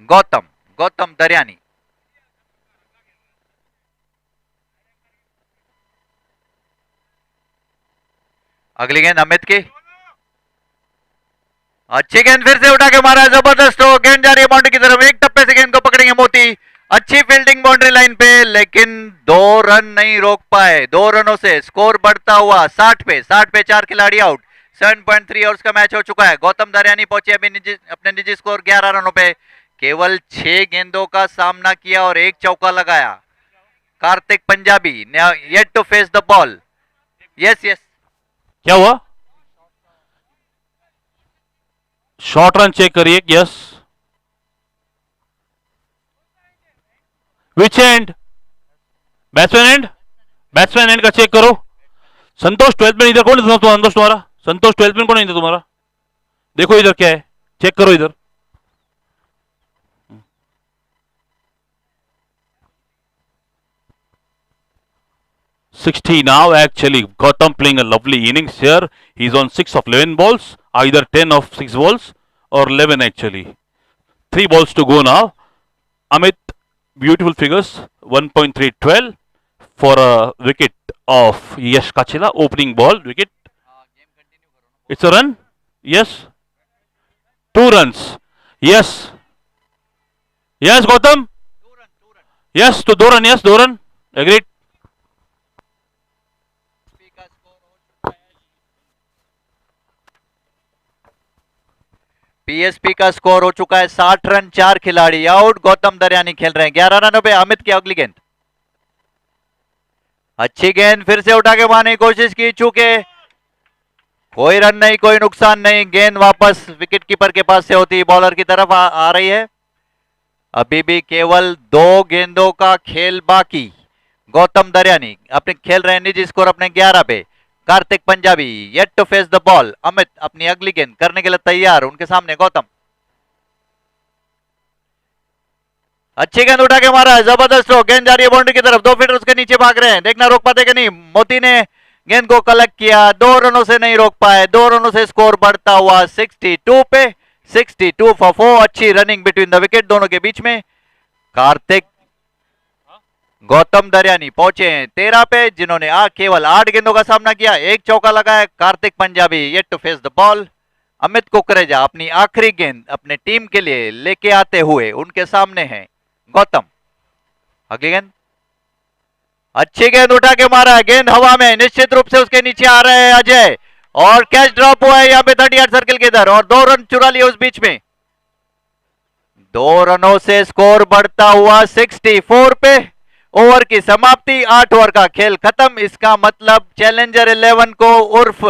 गौतम दरियानी। अगली गेंद अमित की। अच्छी गेंद फिर से उठा के मारा है, जबरदस्त हो। गेंद जा रही है बाउंड्री की तरफ। एक टप्पे से गेंद को पकड़ेंगे मोती। अच्छी फील्डिंग बाउंड्री लाइन पे, लेकिन 2 रन नहीं रोक पाए। 2 रनों से स्कोर बढ़ता हुआ 60 पे। 60 पे 4 खिलाड़ी आउट। 7.3 ओवर्स का मैच हो चुका है। गौतम दरियानी पहुंचे अभी अपने निजी स्कोर 11 रनों पे। केवल 6 गेंदों का सामना किया और 1 चौका लगाया। Karthik Punjabi yet to face the ball. Yes yes, क्या हुआ? शॉर्ट रन चेक करिए। Yes, which end? Batsman end. Batsman end का चेक करो। संतोष 12 में इधर कौन है? संतोष तुम्हारा? संतोष 12 में कौन है तुम्हारा? देखो इधर क्या है, चेक करो इधर। $60 now actually. Gautam playing a lovely innings here. He's on 6 of 11 balls, either 10 of 6 balls or 11 actually. 3 balls to go now. Amit, beautiful figures. 1.312 for a wicket of Yash Kachila. Opening ball wicket. It's a run. Yes. 2 runs. Yes. Yes, Gautam. Yes, to 2 run. Yes, 2 run. Agreed. PSP का स्कोर हो चुका है 60 रन। 4 खिलाड़ी आउट। गौतम दरियानी खेल रहे हैं 11 रनों पे। अमित की अगली गेंद। अच्छी गेंद फिर से उठा के मारने की कोशिश की, चूंकि कोई रन नहीं, कोई नुकसान नहीं। गेंद वापस विकेट कीपर के पास से होती बॉलर की तरफ आ रही है। अभी भी केवल 2 गेंदों का खेल बाकी। गौतम दरियानी अपने खेल रहे हैं निजी स्कोर अपने 11 पे। Karthik Punjabi yet to face the ball. Amit अपनी अगली गेंद करने के लिए तैयार, उनके सामने गौतम। अच्छी गेंद उठा के मारा है, जबरदस्त हो। गेंद जा रही है बाउंड्री की तरफ। 2 फील्डर उसके नीचे भाग रहे हैं, देखना रोक पाते कि नहीं। मोती ने गेंद को कलेक्ट किया, 2 रनों से नहीं रोक पाए। 2 रनों से स्कोर बढ़ता हुआ 62 पे। 62 फॉर 4। अच्छी रनिंग बिटवीन द विकेट दोनों के बीच में। कार्तिक गौतम दरियानी पहुंचे हैं 13 पे, जिन्होंने केवल 8 गेंदों का सामना किया, 1 चौका लगाया। Karthik Punjabi yet to face the ball. Amit Kukreja अपनी आखिरी गेंद अपने टीम के लिए लेके आते हुए उनके सामने हैं गौतम। अगली गेंद। अच्छी गेंद उठा के मारा है, गेंद हवा में, निश्चित रूप से उसके नीचे आ रहे हैं अजय और कैच ड्रॉप हुआ है यहाँ पे 38 सर्किल के इधर और 2 रन चुरा लिए उस बीच में। 2 रनों से स्कोर बढ़ता हुआ 64 पे। ओवर की समाप्ति, 8 ओवर का खेल खत्म। इसका मतलब चैलेंजर 11 को उर्फ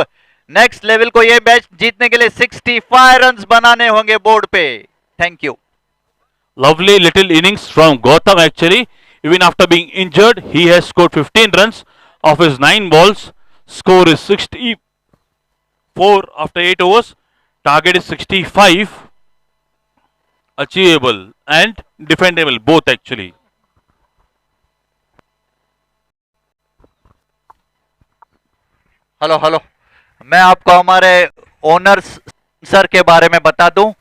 नेक्स्ट लेवल को यह मैच जीतने के लिए 65 रन्स बनाने होंगे बोर्ड पे। Thank you. Lovely little innings from Gautam actually. Even after being injured, he has scored 15 runs of his 9 balls. Score is 64 after 8 overs. Target is 65. Achievable and defendable both actually. Hello hello, मैं आपको हमारे ओनर्स सर के बारे में बता दूं।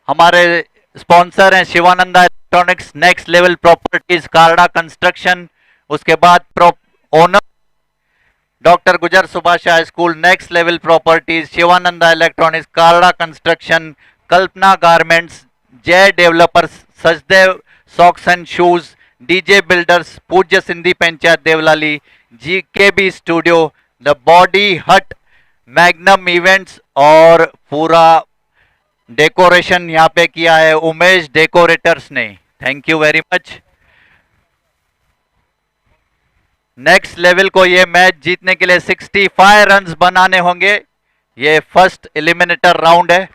हमारे स्पॉन्सर हैं Shivananda electronics, next level properties, Karda construction, उसके बाद owner doctor Gujar Subhash high school, next level properties, Shivananda electronics, Karda construction, Kalpana garments, Jai developers, Sachdev socks and shoes, DJ builders, पूज्य Sindhi panchayat Devlali, GKB studio, the body hut, magnum events और पूरा डेकोरेशन यहाँ पे किया है उमेश डेकोरेटर्स ने। Thank you very much. Next level को ये मैच जीतने के लिए 65 रन्स बनाने होंगे। ये फर्स्ट एलिमिनेटर राउंड है।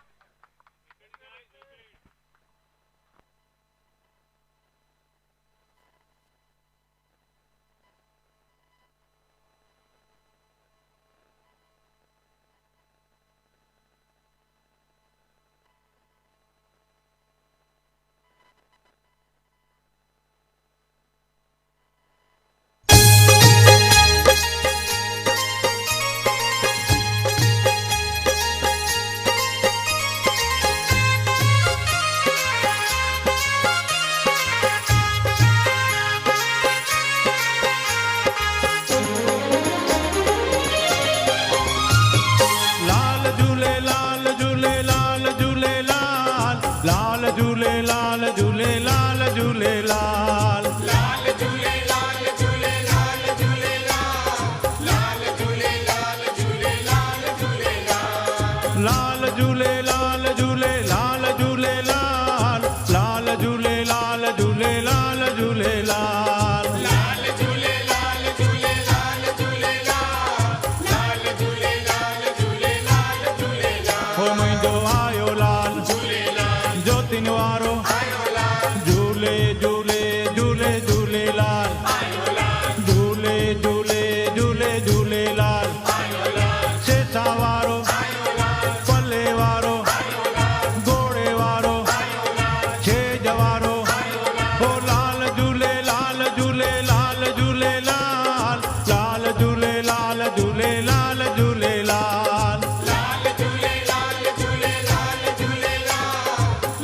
लाल झूले लाल झूले लाल झूले लाल लाल झूले लाल झूले लाल झूले लाल लाल झूले लाल झूले लाल झूले लाल लाल झूले लाल झूले लाल झूले लाल लाल झूले लाल झूले लाल झूले लाल लाल झूले लाल झूले लाल झूले लाल लाल झूले लाल झूले लाल झूले लाल लाल झूले लाल झूले लाल झूले लाल हो मुंहिंजो आयो लाल झूले लाल ज्योतिन वारो आयो लाल झूले झूले झूले झूले लाल आयो लाल झूले झूले झूले झूले लाल आयो लाल सेसा वारो आयो लाल पल्ले वारो आयो लाल घोड़े वारो आयो लाल छेज वारो आयो लाल हो लाल झूले लाल झूले लाल झूले लाल लाल झूले लाल झूले लाल झूले लाल लाल झूले लाल झूले लाल झूले लाल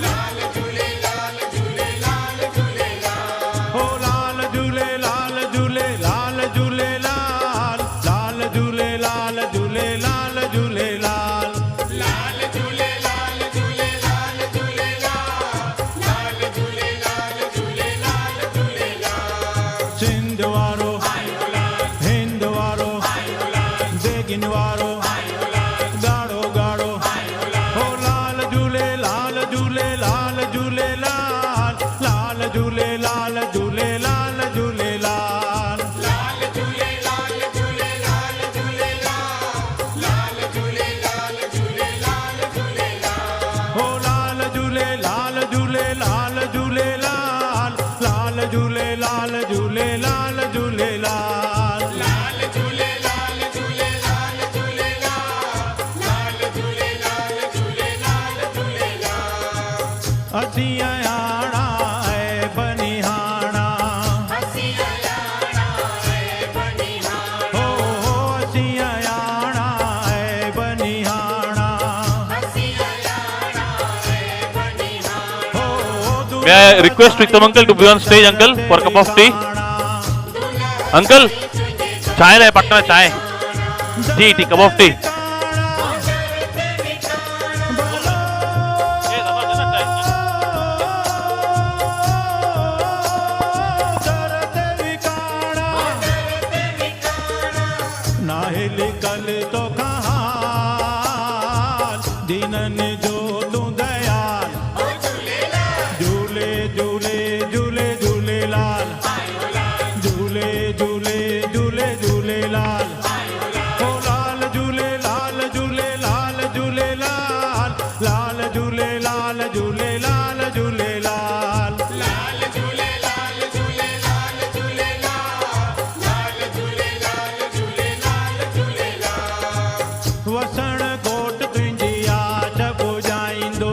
लाल झूले लाल झूले लाल झूले लाल हो लाल झूले लाल झूले लाल झूले लाल लाल झूले लाल झूले लाल झूले लाल लाल झूले लाल झूले लाल झूले लाल लाल झूले लाल झूले लाल झूले लाल सिंध वारो आयो लाल हिंद वारो आयो लाल देगिन वारो आयो लाल गाड़ो गाड़ो आयो लाल हो लाल झूले लाल झूले लाल झूले लाल लाल झूले लाल झूले लाल झूले लाल लाल झूले लाल झूले लाल झूले लाल लाल झूले लाल झूले लाल झूले लाल हो लाल झूले लाल झूले लाल झूले लाल लाल झूले लाल झूले लाल झूले लाल लाल झूले लाल झूले लाल झूले लाल लाल झूले लाल झूले लाल झूले लाल असी आयाणा है बनिहाना असी आयाणा है बनिहाना हो असी आयाणा है बनिहाना असी आयाणा है बनिहाना हो May I request Vikram uncle to be on stage, uncle, for a cup of tea? Uncle, चाय रहे पटना चाय, T cup of tea. Nahil कल तो कहाँ दीनन जो तू दयाल झूले झूले झूले झूले लाल झूले झूले झूले झूले लाल ओ लाल झूले लाल झूले लाल झूले लाल लाल झूले लाल झूले लाल झूले लाल लाल झूले लाल झूले लाल झूले लाल लाल झूले लाल झूले लाल झूले लाल वसण कोट तुंहिंजी आश पुॼाईंदो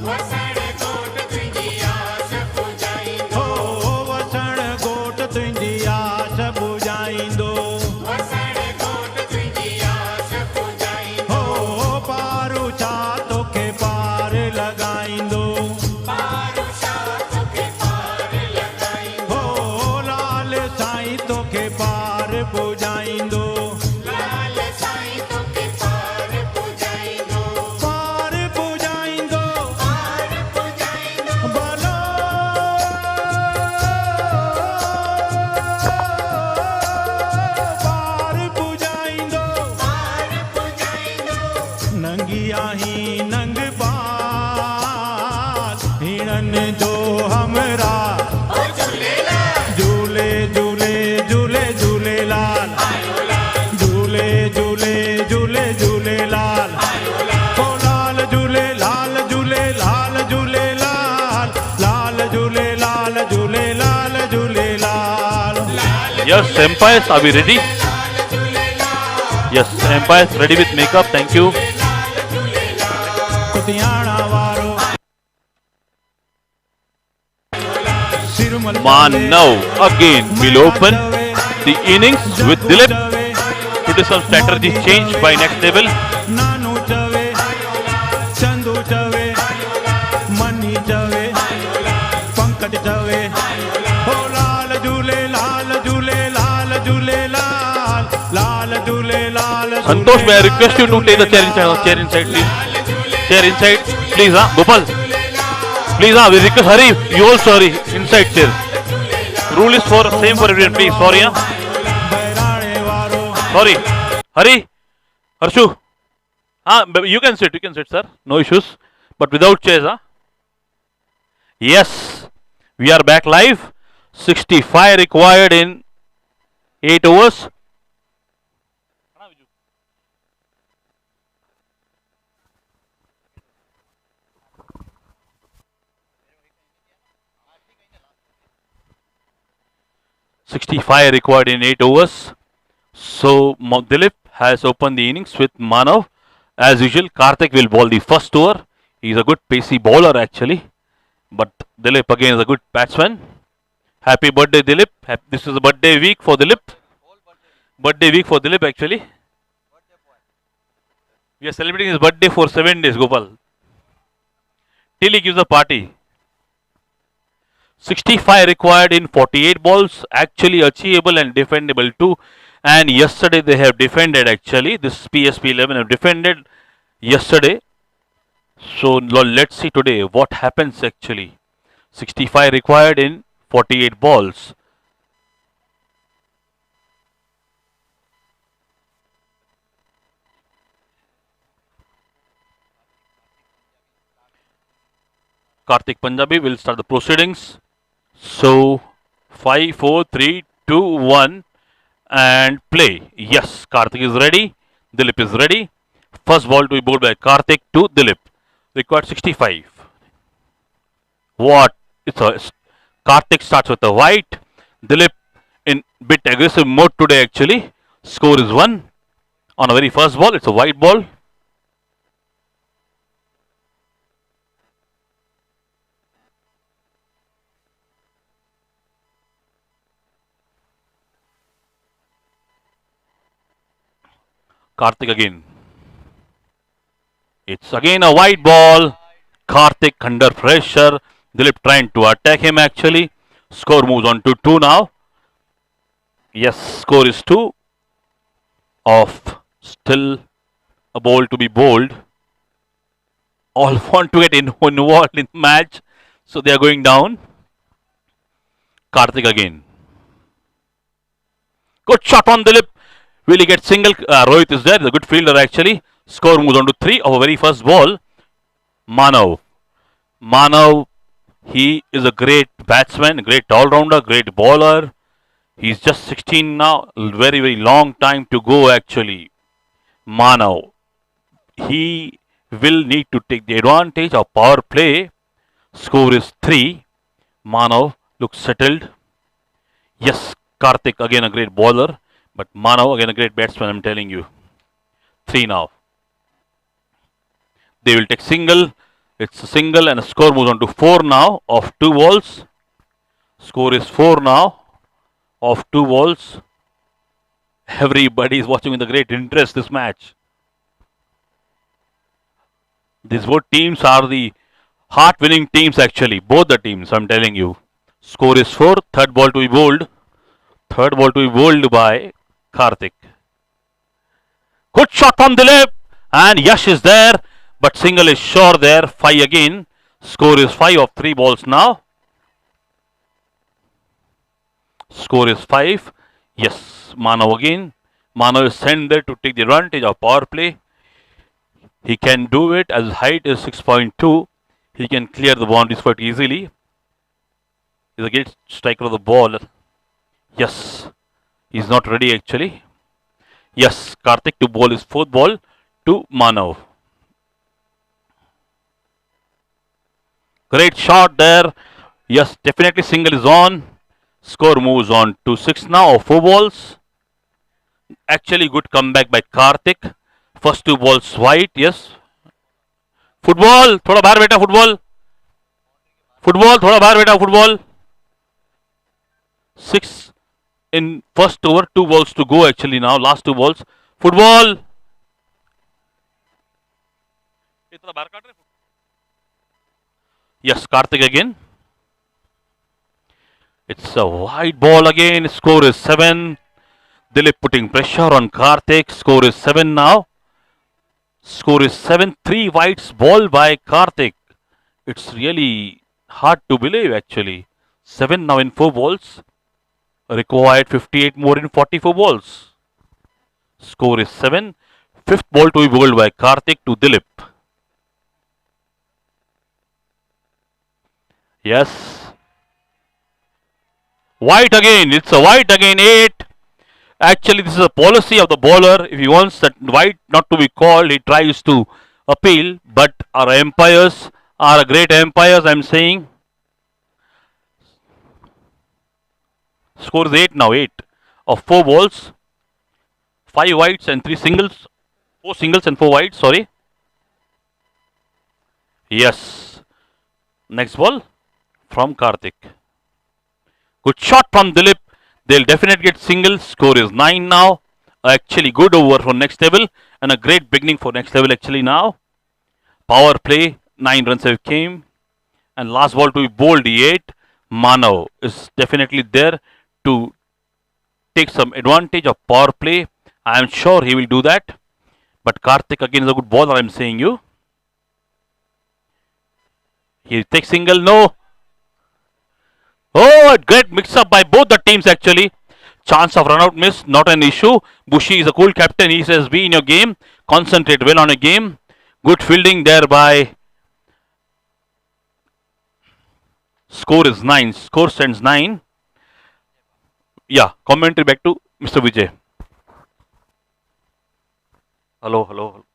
वसण कोट तुंहिंजी आश पुॼाईंदो हो वसण कोट तुंहिंजी आश पुॼाईंदो वसण कोट तुंहिंजी आश पुॼाईंदो हो पारू छा तोखे पार लॻाईंदो पारू छा तोखे पार लॻाईंदो हो लाल साईं तोखे पार पुॼाईंदो लाल साईं तोखे पार पुॼाईंदो पार पुॼाईंदो पार पुॼाईंदो भलो पार पुॼाईंदो पार पुॼाईंदो नंगी आही नंग पाल हिणनि जो हमरा झूले झूले झूले झूले लाल झूले झूले झूले झूले लाल Yes, umpires, are we ready? Yes, umpires ready with makeup. Thank you. Manav again will open the innings with Dilip. To do some strategy change by next level. नानू चवे चंदू चवे मनी चवे पंकज चवे हो लाल झूले लाल झूले लाल झूले लाल लाल झूले लाल Santosh, may I request you to take the chair inside, please. Chair inside, please, Gopal. Please, we request, hurry, you also hurry, inside chair. Rule is for same for everyone, please. Sorry, Sorry. Hurry. Harshu. You can sit, sir. No issues. But without chairs, Yes. We are back live. 65 required in 8 overs. .65 required in 8 overs. So Dilip has opened the innings with Manav. As usual, Karthik will bowl the first over. He is a good pacey bowler actually. But Dilip again is a good batsman. Happy birthday, Dilip. This is a birthday week for Dilip. Birthday week for Dilip actually. We are celebrating his birthday for 7 days, Gopal. Till he gives a party. 65 required in 48 balls, actually achievable and defendable too. And yesterday they have defended actually. This PSP 11 have defended yesterday. So let's see today what happens actually. 65 required in 48 balls. Karthik Punjabi will start the proceedings. So 5, 4, 3, 2, 1 and play. Yes, Karthik is ready. Dilip is ready. First ball to be bowled by Karthik to Dilip. Required 65. What? Karthik starts with a white. Dilip in bit aggressive mode today actually. Score is 1. On a very first ball, it's a white ball. Karthik again. It's again a white ball. Karthik under pressure. Dilip trying to attack him actually. Score moves on to 2 now. Yes, score is 2. Off. Still a ball to be bowled. All want to get involved in the match. So they are going down. Karthik again. Good shot on Dilip. Will he get single? Rohit is there. He's a good fielder actually. Score moves on to 3 of a very first ball. Manav. Manav, he is a great batsman, great all-rounder, great bowler. He's just 16 now. Very, very long time to go actually. Manav. He will need to take the advantage of power play. Score is 3. Manav looks settled. Yes, Karthik again a great bowler. But Manav again a great batsman, I'm telling you. 3 now. They will take single. It's a single and a score moves on to 4 now of 2 balls. Score is 4 now of 2 balls. Everybody is watching with a great interest this match. These both teams are the heart-winning teams actually. Both the teams, I'm telling you. Score is 4. Third ball to be bowled. Third ball to be bowled by Karthik. Good shot from Dilip. And Yash is there. But single is sure there. 5 again. Score is 5 of 3 balls now. Score is 5. Yes, Manav again. Manav is sent there to take the advantage of power play. He can do it as height is 6.2. He can clear the boundaries quite easily. He's a great striker of the ball. Yes, he's not ready actually. Yes, Karthik to bowl his 4th ball to Manav. Great shot there. Yes, definitely single is on. Score moves on to 6 now, 4 balls. Actually, good comeback by Karthik. First 2 balls wide, yes. Football, थोड़ा बाहर बेटा football. Football, थोड़ा बाहर बेटा football. 6 in first over, 2 balls to go actually now. Last 2 balls. Football. Yes, Karthik again. It's a wide ball again. Score is 7. Dilip putting pressure on Karthik. Score is 7 now. Score is 7. 3 wides ball by Karthik. It's really hard to believe actually. 7 now in 4 balls. Required 58 more in 44 balls. Score is 7. Fifth ball to be bowled by Karthik to Dilip. Yes. White again. It's a white again. 8. Actually, this is a policy of the bowler. If he wants that white not to be called, he tries to appeal. But our umpires are great umpires, I'm saying. Score is 8 now. 8 of 4 balls. 5 wides and 3 singles. 4 singles and 4 wides, sorry. Yes. Next ball from Karthik. Good shot from Dilip. They'll definitely get singles. Score is 9 now. Actually good over for next level and a great beginning for next level actually now. Power play. 9 runs have came. And last ball to be bowled 8. Manav is definitely there to take some advantage of power play. I am sure he will do that. But Karthik again is a good bowler, I am saying you. He takes single, no. Oh, great mix up by both the teams actually. Chance of run out miss, not an issue. Bushi is a cool captain. He says, be in your game. Concentrate well on a game. Good fielding there by. Score is 9. Score stands 9. Yeah, commentary back to Mr. Vijay. Hello.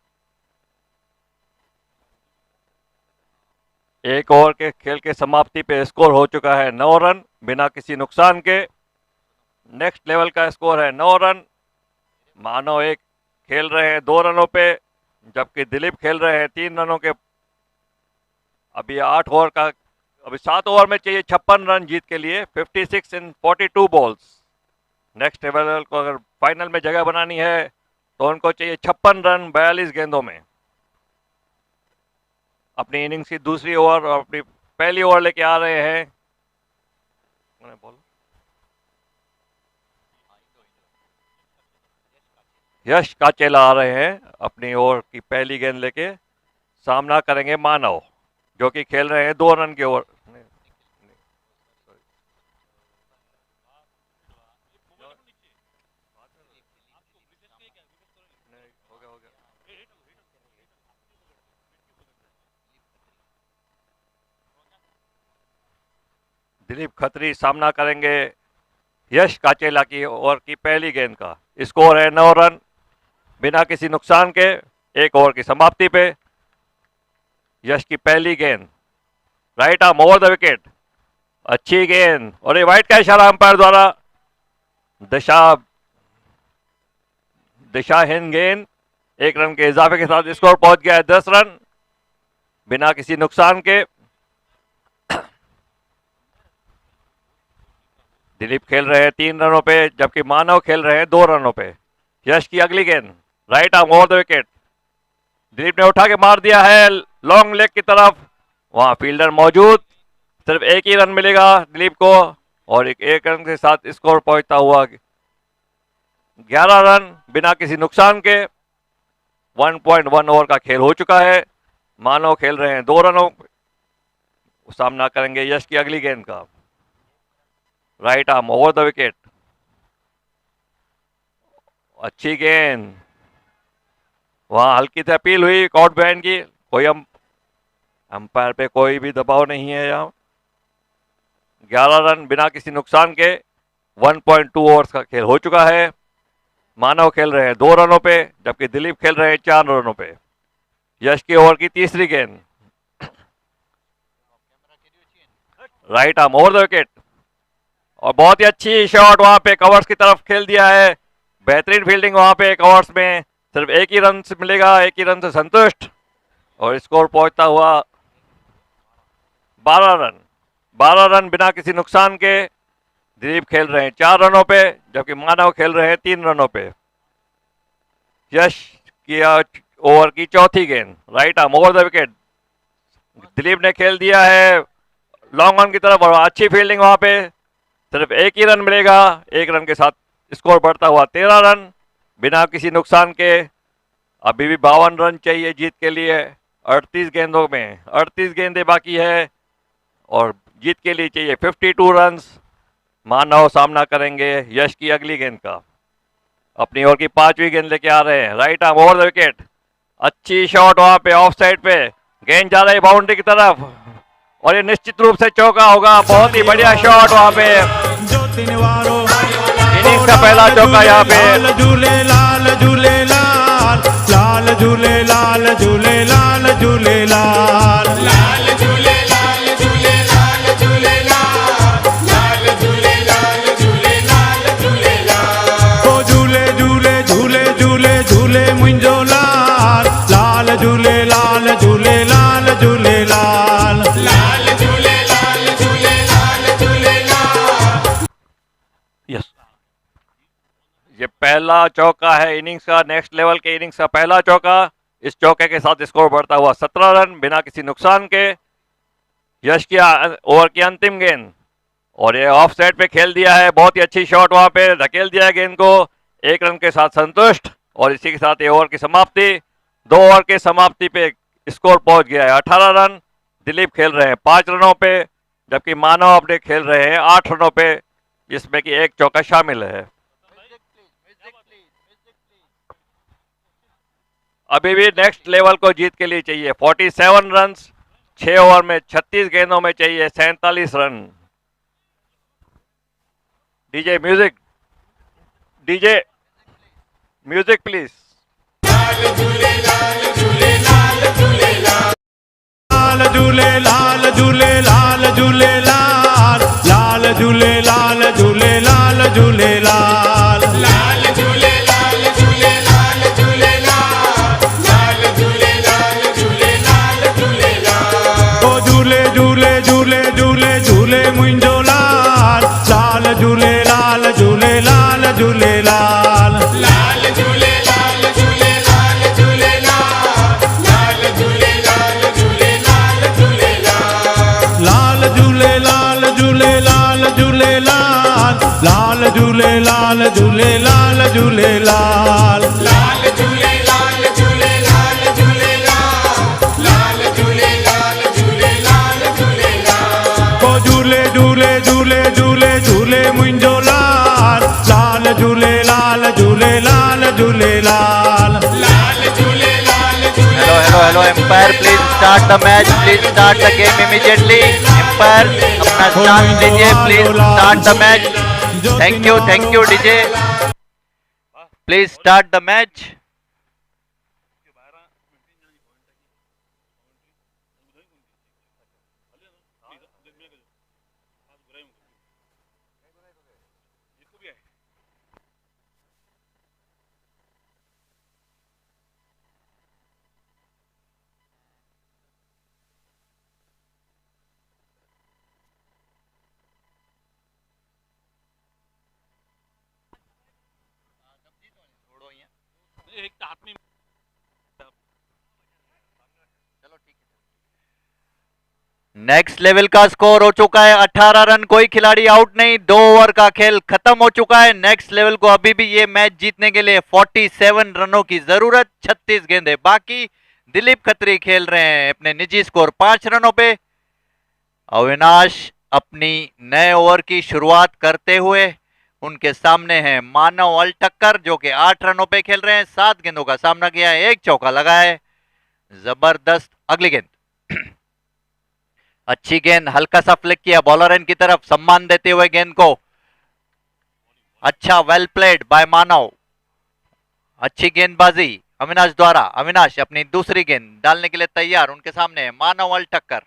एक ओवर के खेल के समाप्ति पे स्कोर हो चुका है 9 रन बिना किसी नुकसान के. नेक्स्ट लेवल का स्कोर है 9 रन. मानव एक खेल रहे हैं 2 रनों पे, जबकि दिलीप खेल रहे हैं 3 रनों के. अभी 7 ओवर में चाहिए 56 रन जीत के लिए. 56 इन 42 बॉल्स. नेक्स्ट लेवल को अगर फाइनल में जगह बनानी है तो उनको चाहिए 56 रन 42 गेंदों में. अपनी इनिंग्स की दूसरी ओवर और अपनी पहली ओवर लेके आ रहे हैं. यश काचेला आ रहे हैं अपनी ओवर की पहली गेंद लेके. सामना करेंगे मानव जो कि खेल रहे हैं 2 रन के ओवर. दिलीप खत्री सामना करेंगे यश काचेला की ओवर की पहली गेंद का. स्कोर है 9 रन बिना किसी नुकसान के. 1 ओवर की समाप्ति पे यश की पहली गेंद right arm over the wicket. अच्छी गेंद और ये वाइड का इशारा अंपायर द्वारा. दिशाहीन गेंद. 1 रन के इजाफे के साथ स्कोर पहुंच गया है 10 रन बिना किसी नुकसान के. दिलीप खेल रहे हैं 3 रनों पे, जबकि मानव खेल रहे हैं 2 रनों पे. यश की अगली गेंद right arm over the wicket. Dilip ने उठा के मार दिया है लॉन्ग लेग की तरफ. वहां फील्डर मौजूद. सिर्फ 1 ही रन मिलेगा दिलीप को और एक रन के साथ स्कोर पहुंचता हुआ 11 रन बिना किसी नुकसान के. 1.1 ओवर का खेल हो चुका है. मानव खेल रहे हैं 2 रनों. सामना करेंगे यश की अगली गेंद का. Right arm over the wicket. अच्छी गेंद. वहां हल्की से अपील हुई कॉट बैन की. कोई अंपायर पे कोई भी दबाव नहीं है यहाँ. 11 रन बिना किसी नुकसान के. 1.2 ओवर्स का खेल हो चुका है. मानव खेल रहे हैं 2 रनों पे, जबकि दिलीप खेल रहे हैं 4 रनों पे. यश की ओवर की तीसरी गेंद right arm over the wicket और बहुत ही अच्छी शॉट वहां पे कवर्स की तरफ खेल दिया है। बेहतरीन फील्डिंग वहां पे कवर्स में। सिर्फ एक ही रन से मिलेगा, एक ही रन से संतुष्ट। और स्कोर पहुंचता हुआ 12 रन। 12 रन बिना किसी नुकसान के दिलीप खेल रहे हैं 4 रनों पे, जबकि मानव खेल रहे हैं 3 रनों पे। यश की ओवर की चौथी गेंद, right arm over the wicket. Dilip ने खेल दिया है लॉन्ग ऑन की तरफ और अच्छी फील्डिंग वहां पे। सिर्फ एक ही रन मिलेगा, एक रन के साथ स्कोर बढ़ता हुआ 13 रन बिना किसी नुकसान के। अभी भी 52 रन चाहिए जीत के लिए। 38 गेंदों में 38 गेंदें बाकी है और जीत के लिए चाहिए 52 रन। मानव सामना करेंगे यश की अगली गेंद का। अपनी ओर की 5वीं गेंद लेके आ रहे हैं, right arm over the wicket. अच्छी शॉट वहां पे ऑफ साइड पे, गेंद जा रही है बाउंड्री की तरफ और ये निश्चित रूप से चौका होगा। बहुत ही बढ़िया शॉट वहां पे, इनिंग्स का पहला चौका यहाँ पे। झूले लाल झूले लाल, लाल झूले लाल झूले लाल झूले लाल, लाल झूले लाल झूले लाल झूले लाल, लाल झूले लाल झूले लाल झूले लाल। ओ झूले झूले झूले झूले झूले मुंहिंजो लाल, लाल झूले लाल झूले लाल झूले लाल, लाल झूले लाल झूले लाल झूले लाल। यस, ये पहला चौका है इनिंग्स का, नेक्स्ट लेवल के इनिंग्स का पहला चौका। इस चौके के साथ स्कोर बढ़ता हुआ 17 रन बिना किसी नुकसान के। यश की ओवर की अंतिम गेंद और ये ऑफ साइड पे खेल दिया है। बहुत ही अच्छी शॉट वहां पे, धकेल दिया है गेंद को। 1 रन के साथ संतुष्ट और इसी के साथ ये ओवर की समाप्ति। 2 ओवर के समाप्ति पे स्कोर पहुंच गया है 18 रन। दिलीप खेल रहे हैं 5 रनों पे, जबकि मानव अपने खेल रहे हैं 8 रनों पे, जिसमें कि एक चौका शामिल है। अभी भी नेक्स्ट लेवल को जीत के लिए चाहिए 47 रन। 6 ओवर में 36 गेंदों में चाहिए 47 रन। DJ music, DJ music please. लाल झूले लाल झूले लाल झूले लाल, लाल झूले लाल झूले लाल झूले लाल, लाल झूले लाल झूले लाल झूले लाल, लाल झूले लाल झूले लाल झूले लाल, लाल झूले लाल झूले लाल झूले लाल। ओ झूले झूले झूले झूले झूले मुंहिंजो लाल, लाल झूले लाल झूले लाल झूले लाल, लाल झूले लाल झूले लाल झूले लाल, लाल झूले लाल झूले लाल झूले लाल, लाल झूले लाल झूले लाल झूले लाल, लाल झूले लाल झूले लाल झूले लाल, लाल झूले लाल झूले लाल झूले लाल, लाल झूले लाल झूले लाल झूले लाल। ओ झूले झूले झूले झूले झूले मुंहिंजो लाल, लाल झूले लाल झूले लाल झूले लाल, लाल झूले लाल झूले। Hello umpire, please start the match, please start the game immediately. Umpire अपना स्टार्ट दीजिए, please start the match. Thank you DJ, please start the match. Next level का स्कोर हो चुका है 18 रन, कोई खिलाड़ी आउट नहीं, 2 ओवर का खेल खत्म हो चुका है। नेक्स्ट लेवल को अभी भी ये मैच जीतने के लिए 47 रनों की जरूरत, 36 गेंदें बाकी। दिलीप खत्री खेल रहे हैं अपने निजी स्कोर 5 रनों पे। अविनाश अपनी नए ओवर की शुरुआत करते हुए, उनके सामने है मानव अल टक्कर जो कि 8 रनों पे खेल रहे हैं। 7 गेंदों का सामना किया है, 1 चौका लगा है। जबरदस्त अगली गेंद, अच्छी गेंद, हल्का सा फ्लिक किया बॉलर एंड की तरफ, सम्मान देते हुए गेंद को। अच्छा, वेल प्लेड बाय मानव, अच्छी गेंदबाजी अविनाश द्वारा। अविनाश अपनी दूसरी गेंद डालने के लिए तैयार, उनके सामने मानव अल टक्कर।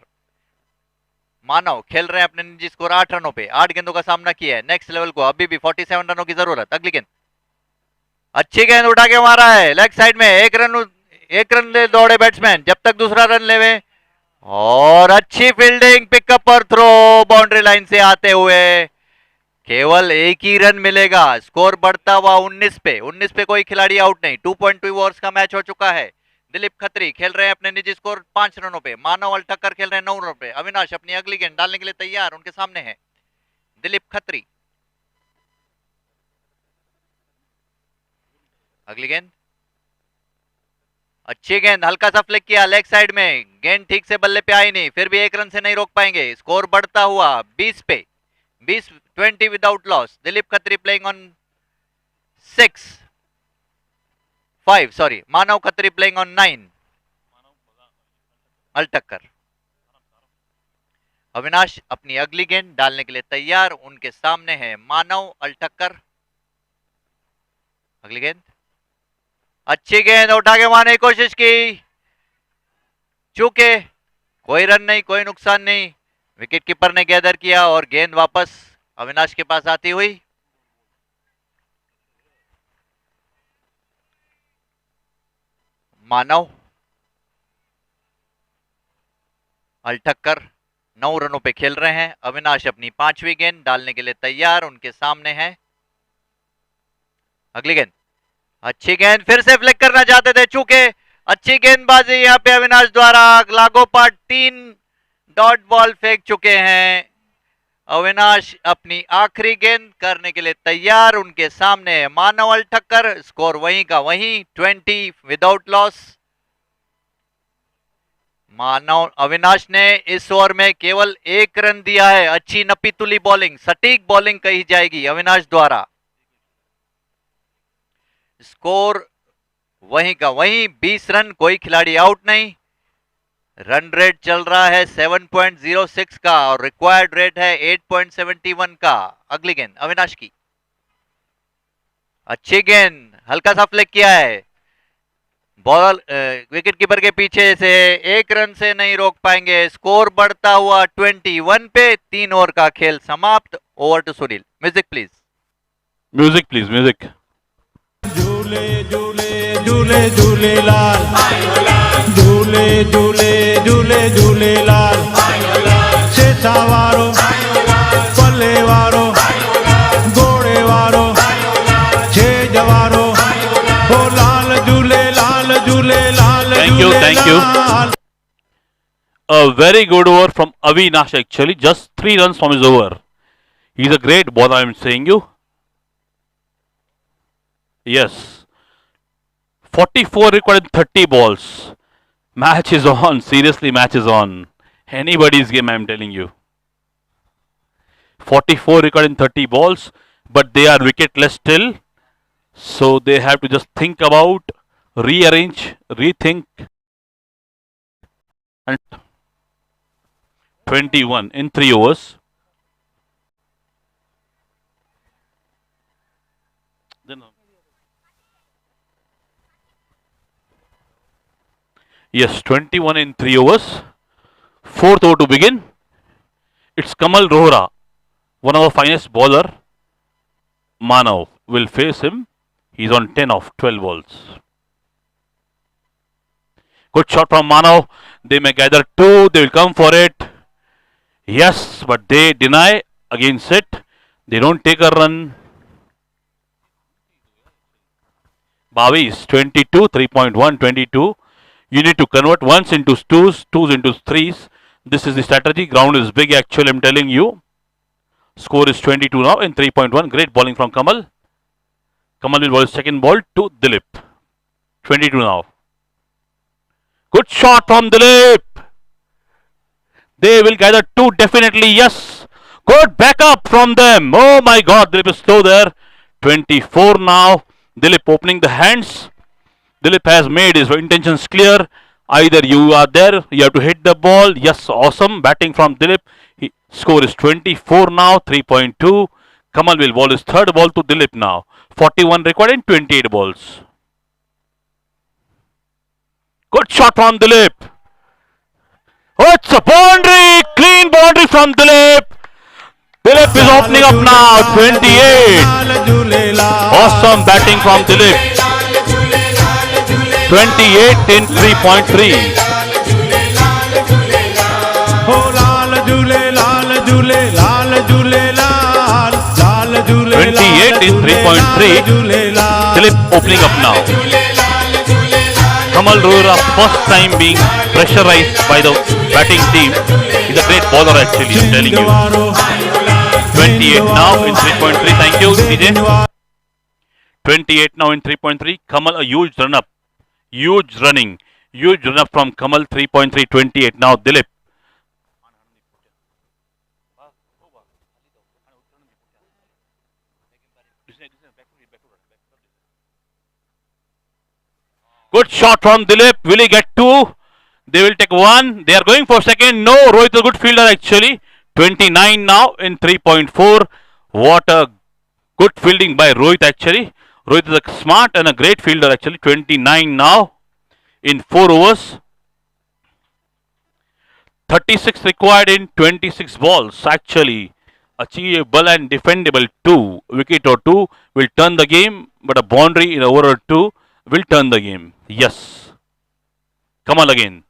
मानव खेल रहे हैं अपने निजी स्कोर 8 रनों पे, 8 गेंदों का सामना किया है। नेक्स्ट लेवल को अभी भी 47 रनों की जरूरत। अगली गेंद, अच्छी गेंद उठा के मारा है लेग साइड में, एक रन ले दौड़े बैट्समैन, जब तक दूसरा रन लेवे। और अच्छी फील्डिंग, पिकअप और थ्रो, बाउंड्री लाइन से आते हुए केवल एक ही रन मिलेगा। स्कोर बढ़ता हुआ 19 पे कोई खिलाड़ी आउट नहीं। 2.2 ओवर्स का मैच हो चुका है। दिलीप खत्री खेल रहे हैं अपने निजी स्कोर 5 रनों पे, मानव अल्टकर खेल रहे हैं 9 रनों पे। अविनाश अपनी अगली गेंद डालने के लिए तैयार, उनके सामने है दिलीप खत्री। अगली गेंद, अच्छी गेंद, हल्का सा फ्लिक किया लेग साइड में, गेंद ठीक से बल्ले पे आई नहीं, फिर भी एक रन से नहीं रोक पाएंगे। स्कोर बढ़ता हुआ 20 पे, 20 without loss. Dilip Khatri playing on 5 sorry, Manav Khatri playing on 9। अल्टक्कर। अविनाश अपनी अगली गेंद डालने के लिए तैयार, उनके सामने है मानव अल्टक्कर। अगली गेंद, अच्छी गेंद उठा के मारने की कोशिश की, चूके कोई रन नहीं, कोई नुकसान नहीं। विकेट कीपर ने गैदर किया और गेंद वापस अविनाश के पास आती हुई। मानव अल्टक्कर 9 रनों पे खेल रहे हैं। अविनाश अपनी 5वीं गेंद डालने के लिए तैयार, उनके सामने है अगली गेंद। अच्छी गेंद, फिर से फ्लिक करना चाहते थे, चूके अच्छी गेंदबाजी यहां पे अविनाश द्वारा। लागोपाठ 3 डॉट बॉल फेंक चुके हैं। अविनाश अपनी आखिरी गेंद करने के लिए तैयार, उनके सामने है मानव अल्टक्कर। स्कोर वहीं का वहीं, 20 विदाउट लॉस। मानव अविनाश ने इस ओवर में केवल 1 रन दिया है। अच्छी नपीतुली बॉलिंग, सटीक बॉलिंग कही जाएगी अविनाश द्वारा। स्कोर वहीं का वहीं, 20 रन, कोई खिलाड़ी आउट नहीं। रन रेट चल रहा है 7.06 का और रिक्वायर्ड रेट है 8.71 का। अगली गेंद अविनाश की, अच्छी गेंद, हल्का सा फ्लिक किया है, बॉल विकेट कीपर के पीछे से 1 रन से नहीं रोक पाएंगे। स्कोर बढ़ता हुआ 21 पे, 3 ओवर का खेल समाप्त। Over to Sunil. Music please, music please, music. झूले झूले झूले झूलेलाल, झूले झूले झूले झूलेलाल, सेसा वारो पले वारो घोड़े वारो छेज वारो, ओ लाल Jhulelal Jhulelal. Thank you. A very good over from Avinash actually, just 3 runs from his over. He's a great bowler, I am saying you. Yes. 44 required in 30 balls. Match is on. Seriously, match is on. Anybody's game, I am telling you. 44 required in 30 balls, but they are wicketless still. So they have to just think about, rearrange, rethink. And 21 in 3 overs. Then, yes, 21 in 3 overs. 4th over to begin. It's Kamal Rohra, one of the finest bowler. Manav will face him. He's on 10 of 12 balls. Good shot from Manav. They may gather 2. They will come for it. Yes, but they deny against it. They don't take a run. Bavis 22, 3.1, 22. You need to convert ones into twos, twos into threes. This is the strategy. Ground is big actually, I'm telling you. Score is 22 now in 3.1. Great bowling from Kamal. Kamal will bowl his second ball to Dilip. 22 now. Good shot from Dilip. They will gather 2 definitely, yes. Good backup from them. Oh my God, Dilip is slow there. 24 now. Dilip opening the hands. Dilip has made his intentions clear. Either you are there, you have to hit the ball. Yes, awesome batting from Dilip. Score is 24 now, 3.2. Kamal will bowl his third ball to Dilip now. 41 required in 28 balls. Good shot from Dilip. Oh, it's a boundary! Clean boundary from Dilip. Dilip is opening up now. 28. Awesome batting from Dilip. 28 in 3.3. हो लाल झूले लाल झूले लाल झूले लाल लाल झूले 28 in 3.3. Dilip opening up now. Kamal Rohra first time being pressurized by the batting team. He's a great bowler actually, I'm telling you. 28 now in 3.3. Thank you, DJ. 28 now in 3.3. Kamal a huge run up. Huge running. Huge run up from Kamal 3.3. 28 now Dilip. Good shot from Dilip. Will he get two? They will take one. They are going for second. No, Rohit is a good fielder actually. 29 now in 3.4. What a good fielding by Rohit actually. Rohit is a smart and a great fielder actually. 29 now in 4 overs. 36 required in 26 balls actually. Achievable and defendable too. Wicket or two will turn the game, but a boundary in over or two will turn the game. Yes. Kamal again.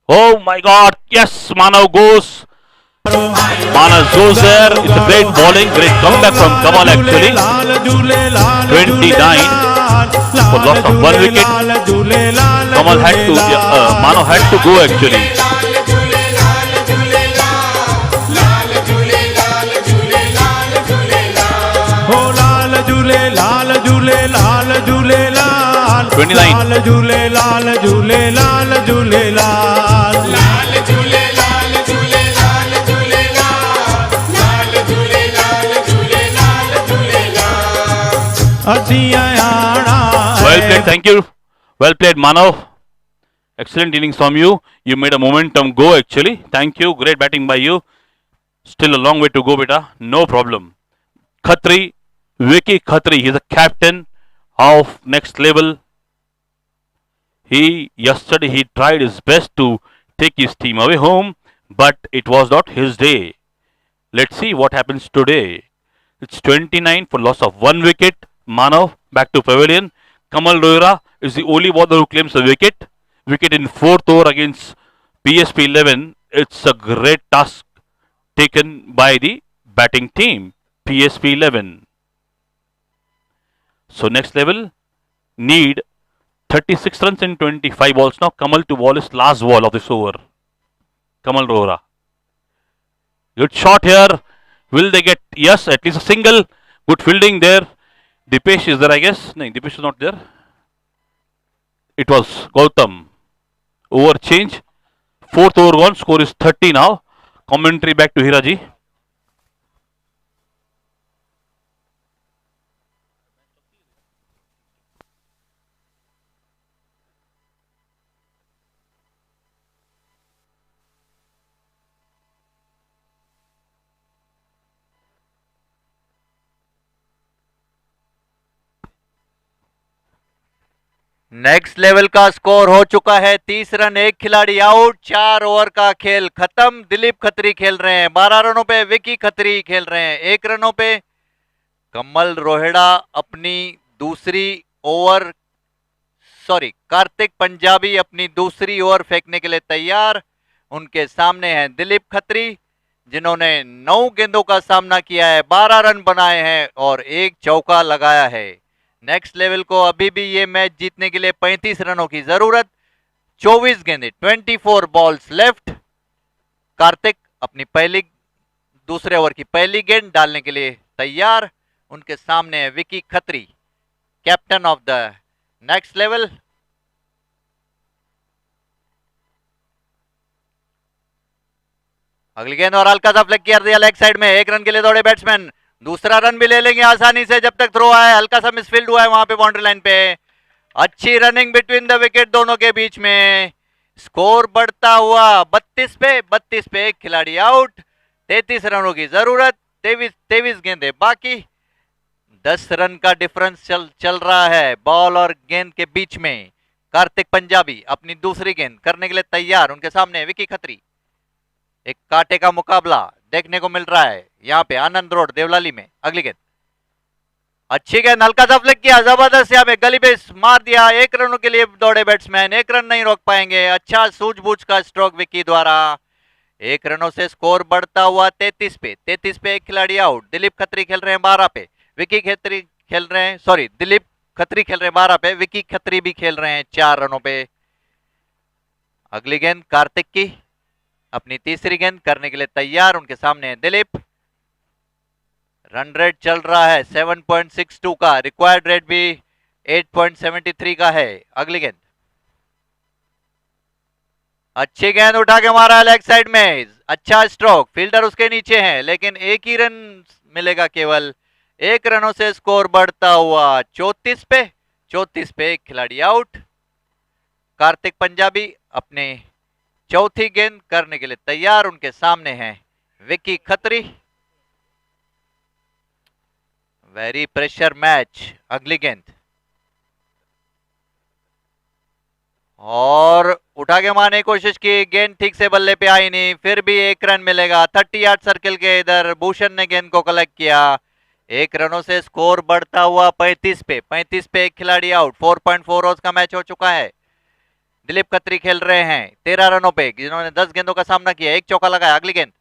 Oh my God. Yes. Manav goes. Manav goes there. It's a great bowling. Great comeback from Kamal actually. 29 for loss of 1 wicket. Kamal had to, Manav had to go actually. हो लाल झूले लाल झूले लाल झूले लाल 29. लाल झूले लाल झूले लाल झूले लाल लाल झूले लाल झूले लाल झूले लाल लाल झूले लाल झूले लाल झूले लाल असी Ayana Well played, thank you. Well played, Manav. Excellent innings from you. You made a momentum go actually. Thank you. Great batting by you. Still a long way to go, beta. No problem. Khatri, Vicky Khatri, he's a captain of next level. Yesterday he tried his best to take his team away home, but it was not his day. Let's see what happens today. It's 29 for loss of 1 wicket. Manav back to pavilion. Kamal Rohra is the only bowler who claims a wicket. Wicket in 4th over against PSP 11. It's a great task taken by the batting team. PSP 11. So next level need 36 runs in 25 balls. Now Kamal to bowl his last ball of this over. Kamal Rohra. Good shot here. Will they get, yes, at least a single. Good fielding there. Dipesh is there, I guess. No, Dipesh is not there. It was Gautam. Over change. 4th over gone. Score is 30 now. Commentary back to Hiraji. Next level का स्कोर हो चुका है 30 रन, एक खिलाड़ी आउट, 4 ओवर का खेल खत्म। दिलीप खत्री खेल रहे हैं 12 रनों पे, विकी खत्री खेल रहे हैं 1 रनों पे। कमल रोहिड़ा अपनी दूसरी ओवर, कार्तिक पंजाबी अपनी दूसरी ओवर फेंकने के लिए तैयार। उनके सामने हैं दिलीप खत्री जिन्होंने 9 गेंदों का सामना किया है, 12 रन बनाए हैं और 1 चौका लगाया है। नेक्स्ट लेवल को अभी भी ये मैच जीतने के लिए 35 रनों की जरूरत। 24 गेंदें, 24 बॉल्स लेफ्ट। कार्तिक अपनी दूसरे ओवर की पहली गेंद डालने के लिए तैयार। उनके सामने है Vicky Khatri, captain of the next level. अगली गेंद और हल्का सा फ्लिक किया लेग साइड में, 1 रन के लिए दौड़े बैट्समैन, दूसरा रन भी ले लेंगे आसानी से जब तक थ्रो आए। हल्का सा मिसफील्ड हुआ है वहां पे बाउंड्री लाइन पे। अच्छी रनिंग बिटवीन द विकेट दोनों के बीच में। स्कोर बढ़ता हुआ 32 पे 1 खिलाड़ी आउट। 33 रनों की जरूरत, 23 गेंदें बाकी। 10 रन का डिफरेंस चल रहा है बॉल और गेंद के बीच में। कार्तिक पंजाबी अपनी दूसरी गेंद करने के लिए तैयार, उनके सामने विकी खत्री। एक कांटे का मुकाबला देखने को मिल रहा है यहाँ पे आनंद रोड देवलाली में। अगली गेंद अच्छी गेंद, हल्का सा फ्लिक किया, जबरदस्त यहाँ पे गली बेस मार दिया। 1 रनों के लिए दौड़े बैट्समैन, 1 रन नहीं रोक पाएंगे। अच्छा सूझबूझ का स्ट्रोक विकी द्वारा। 1 रनों से स्कोर बढ़ता हुआ 33 पे। 33 पे एक खिलाड़ी आउट। दिलीप खत्री खेल रहे हैं 12 पे, विकी खत्री खेल रहे हैं, सॉरी दिलीप खत्री खेल रहे हैं 12 पे, विकी खत्री भी खेल रहे हैं 4 रनों पे। अगली गेंद कार्तिक की, अपनी तीसरी गेंद करने के लिए तैयार, उनके सामने है दिलीप। रन रेट चल रहा है 7.62 का, रिक्वायर्ड रेट भी 8.73 का है। अगली गेंद अच्छी गेंद उठा के मारा है लेग साइड में, अच्छा स्ट्रोक, फील्डर उसके नीचे है लेकिन 1 ही रन मिलेगा केवल। 1 रनों से स्कोर बढ़ता हुआ 34 पे। 34 पे एक खिलाड़ी आउट। कार्तिक पंजाबी अपने चौथी गेंद करने के लिए तैयार, उनके सामने है Vicky Khatri. Very pressure match. अगली गेंद और उठा के मारने की कोशिश की, गेंद ठीक से बल्ले पे आई नहीं, फिर भी 1 रन मिलेगा। 30 यार्ड सर्किल के इधर भूषण ने गेंद को कलेक्ट किया। 1 रनों से स्कोर बढ़ता हुआ 35 पे। 35 पे एक खिलाड़ी आउट। 4.4 ओवर्स का मैच हो चुका है। दिलीप खत्री खेल रहे हैं 13 रनों पे, जिन्होंने 10 गेंदों का सामना किया, 1 चौका लगाया। अगली गेंद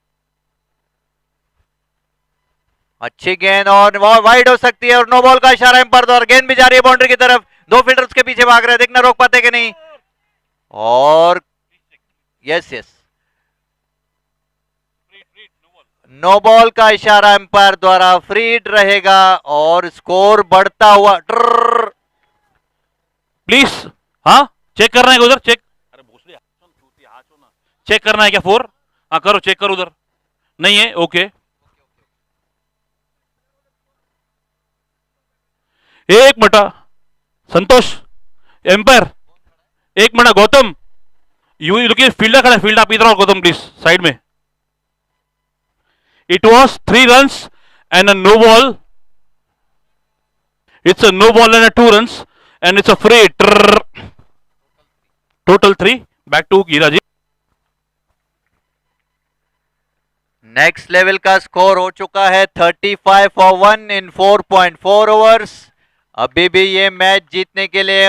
अच्छी गेंद और वाइड हो सकती है और नो बॉल का इशारा एम्पायर द्वारा। गेंद भी जा रही है बाउंड्री की तरफ, 2 फील्डर उसके पीछे भाग रहे हैं, देखना रोक पाते कि नहीं। और यस यस, नो बॉल का इशारा एम्पायर द्वारा, फ्री हिट रहेगा और स्कोर बढ़ता हुआ। प्लीज, हाँ चेक करना है उधर, चेक। अरे भोसड़ी चेक करना है क्या 4? हाँ करो, चेक करो उधर, नहीं है, ओके। एक मिनट संतोष, एम्पायर एक मिनट। गौतम यू लुकिए, फील्डर खड़ा है, फील्ड आप इधर आओ गौतम प्लीज, साइड में। It was 3 runs and a no ball. It's a no ball and a 2 runs and it's a free. Total 3. Back to Gira ji. Next level का स्कोर हो चुका है 35 for 1 इन 4.4 ओवर्स। अभी भी ये मैच जीतने के लिए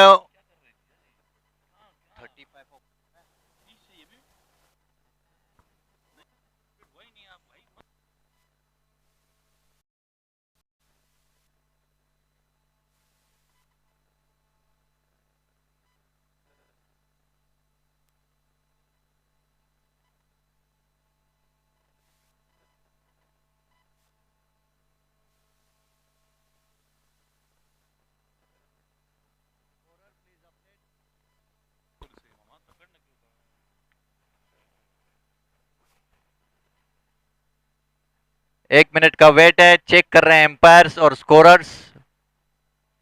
एक मिनट का वेट है, चेक कर रहे हैं एम्पायर्स और स्कोरर्स।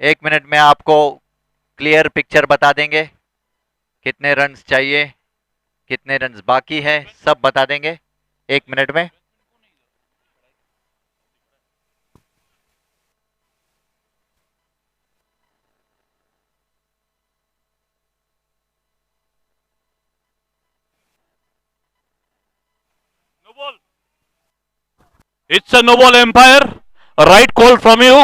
1 मिनट में आपको क्लियर पिक्चर बता देंगे, कितने रन्स चाहिए, कितने रन्स बाकी है, सब बता देंगे 1 मिनट में। No ball. It's a no ball umpire. A right call from you,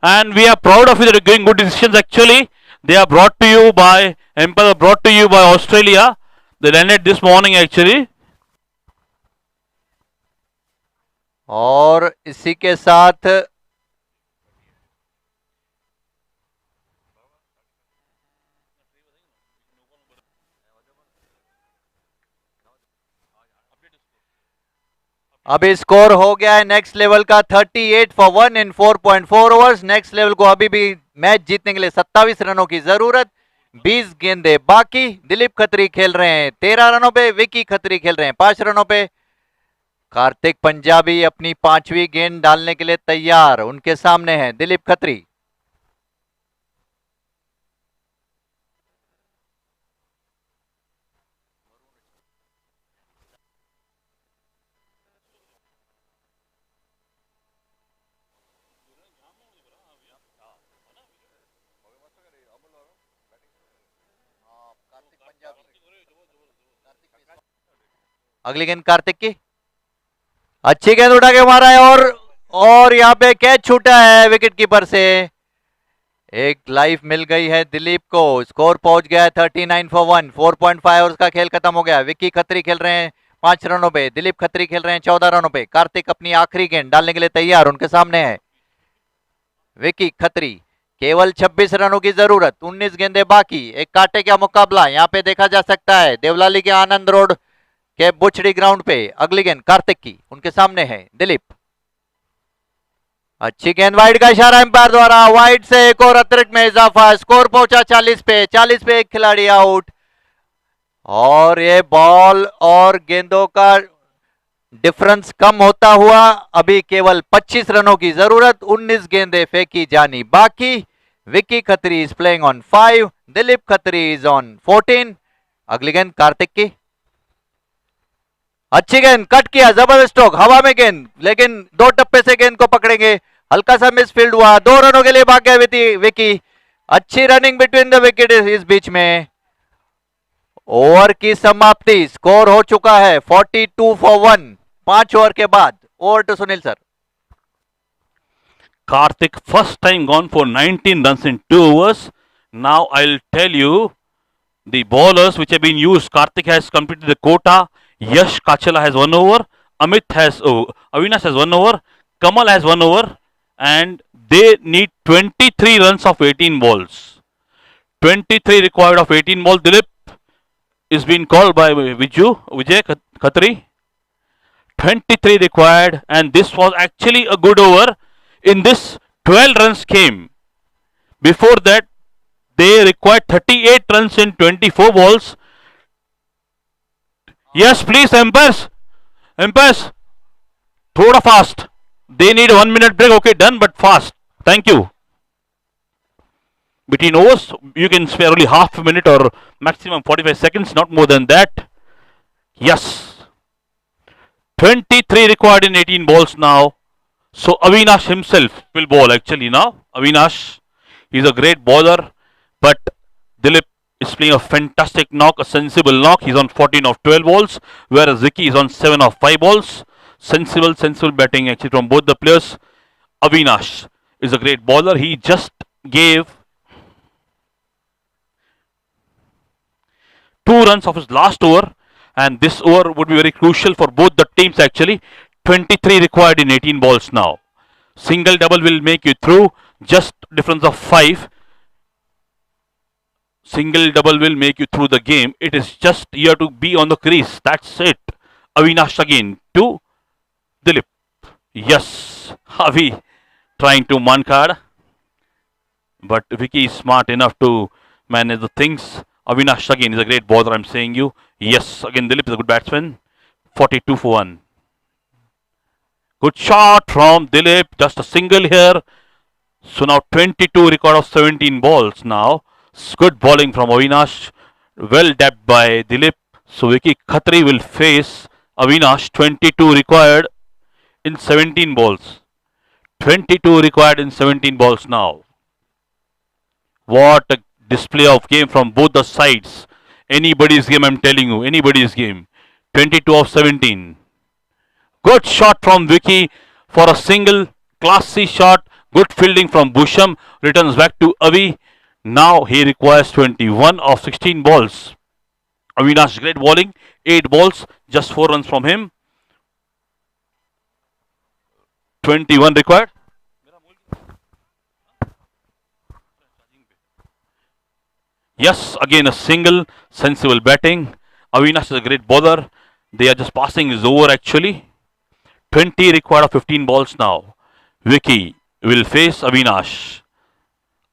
and we are proud of you that you're giving good decisions. Actually, they are brought to you by umpire, brought to you by Australia. They landed this morning actually. और इसी के साथ अभी स्कोर हो गया है नेक्स्ट लेवल का 38 for 1 in 4.4 overs. Next level को अभी भी मैच जीतने के लिए 27 रनों की जरूरत, 20 गेंदे बाकी। दिलीप खत्री खेल रहे हैं 13 रनों पे, विकी खत्री खेल रहे हैं 5 रनों पे। कार्तिक पंजाबी अपनी 5वीं गेंद डालने के लिए तैयार, उनके सामने है दिलीप खत्री। अगली गेंद कार्तिक की, अच्छी गेंद उठा के मारा है और यहां पे कैच छूटा है विकेट कीपर से। एक लाइफ मिल गई है दिलीप को, स्कोर पहुंच गया है 39 for 1, 4.5 ओवर्स का खेल खत्म हो गया। विक्की खत्री खेल रहे हैं 5 रनों पे, दिलीप खत्री खेल रहे हैं 14 रनों पे। कार्तिक अपनी आखिरी गेंद डालने के लिए तैयार, उनके सामने है विक्की खत्री। केवल 26 रनों की जरूरत, 19 गेंदे बाकी, एक कांटे का मुकाबला यहां पे देखा जा सकता है देवलाली के आनंद रोड के बुचड़ी ग्राउंड पे। अगली गेंद कार्तिक की, उनके सामने है दिलीप। अच्छी गेंद, वाइड का इशारा एम्पायर द्वारा, वाइड से एक और अतिरिक्त में इजाफा, स्कोर पहुंचा 40 पे। 40 पे एक खिलाड़ी आउट और ये बॉल और गेंदों का डिफरेंस कम होता हुआ अभी केवल 25 रनों की जरूरत, 19 गेंदें फेंकी जानी बाकी। Vicky Khatri is playing on 5, Dilip Khatri is on 14। अगली गेंद कार्तिक की, अच्छी गेंद, कट किया, जबरदस्त स्ट्रोक, हवा में गेंद, लेकिन 2 टप्पे से गेंद को पकड़ेंगे, हल्का सा मिसफील्ड हुआ, 2 रनों के लिए भाग गया विकी। अच्छी रनिंग बिटवीन द विकेट इस बीच में। ओवर की समाप्ति, स्कोर हो चुका है 42 for 1, 5 ओवर के बाद। Over to Sunil sir. Karthik first time gone for 19 runs in 2 overs. Now I'll tell you the bowlers which have been used. Karthik has completed the quota. Yash Kachala has 1 over. Avinash has 1 over. Kamal has 1 over. And they need 23 runs of 18 balls. 23 required of 18 balls. Dilip is being called by Vijay Khatri. 23 required, and this was actually a good over. In this, 12 runs came. Before that, they required 38 runs in 24 balls. Yes, please, umpires. Umpires, thoda fast. They need 1 minute break. Okay, done, but fast. Thank you. Between overs, you can spare only half a minute or maximum 45 seconds, not more than that. Yes. 23 required in 18 balls now. So Avinash himself will bowl actually now. Avinash is a great bowler, but Dilip is playing a fantastic knock, a sensible knock. He's on 14 of 12 balls, whereas Vicky is on 7 of 5 balls. Sensible batting actually from both the players. Avinash is a great bowler. He just gave 2 runs of his last over, and this over would be very crucial for both the teams actually. 23 required in 18 balls now. Single double will make you through, just difference of 5. Single double will make you through the game. It is just you have to be on the crease. That's it. Avinash again to Dilip. Yes, Avi trying to mankad, but Vicky is smart enough to manage the things. Avinash again is a great bowler, I'm saying you. Yes, again Dilip is a good batsman. 42 for 1. Good shot from Dilip, just a single here. So now 22 record of 17 balls now. Good bowling from Avinash, well dabbed by Dilip. So Vicky Khatri will face Avinash. 22 required in 17 balls. 22 required in 17 balls now. What a display of game from both the sides. Anybody's game, I'm telling you, anybody's game. 22 of 17. Good shot from Vicky for a single, classy shot. Good fielding from Busham. Returns back to Avi. Now he requires 21 of 16 balls. Avinash great bowling. 8 balls, just 4 runs from him. 21 required. Yes, again a single, sensible batting. Avinash is a great bowler. They are just passing his over actually. 20 required of 15 balls now. Vicky will face Avinash.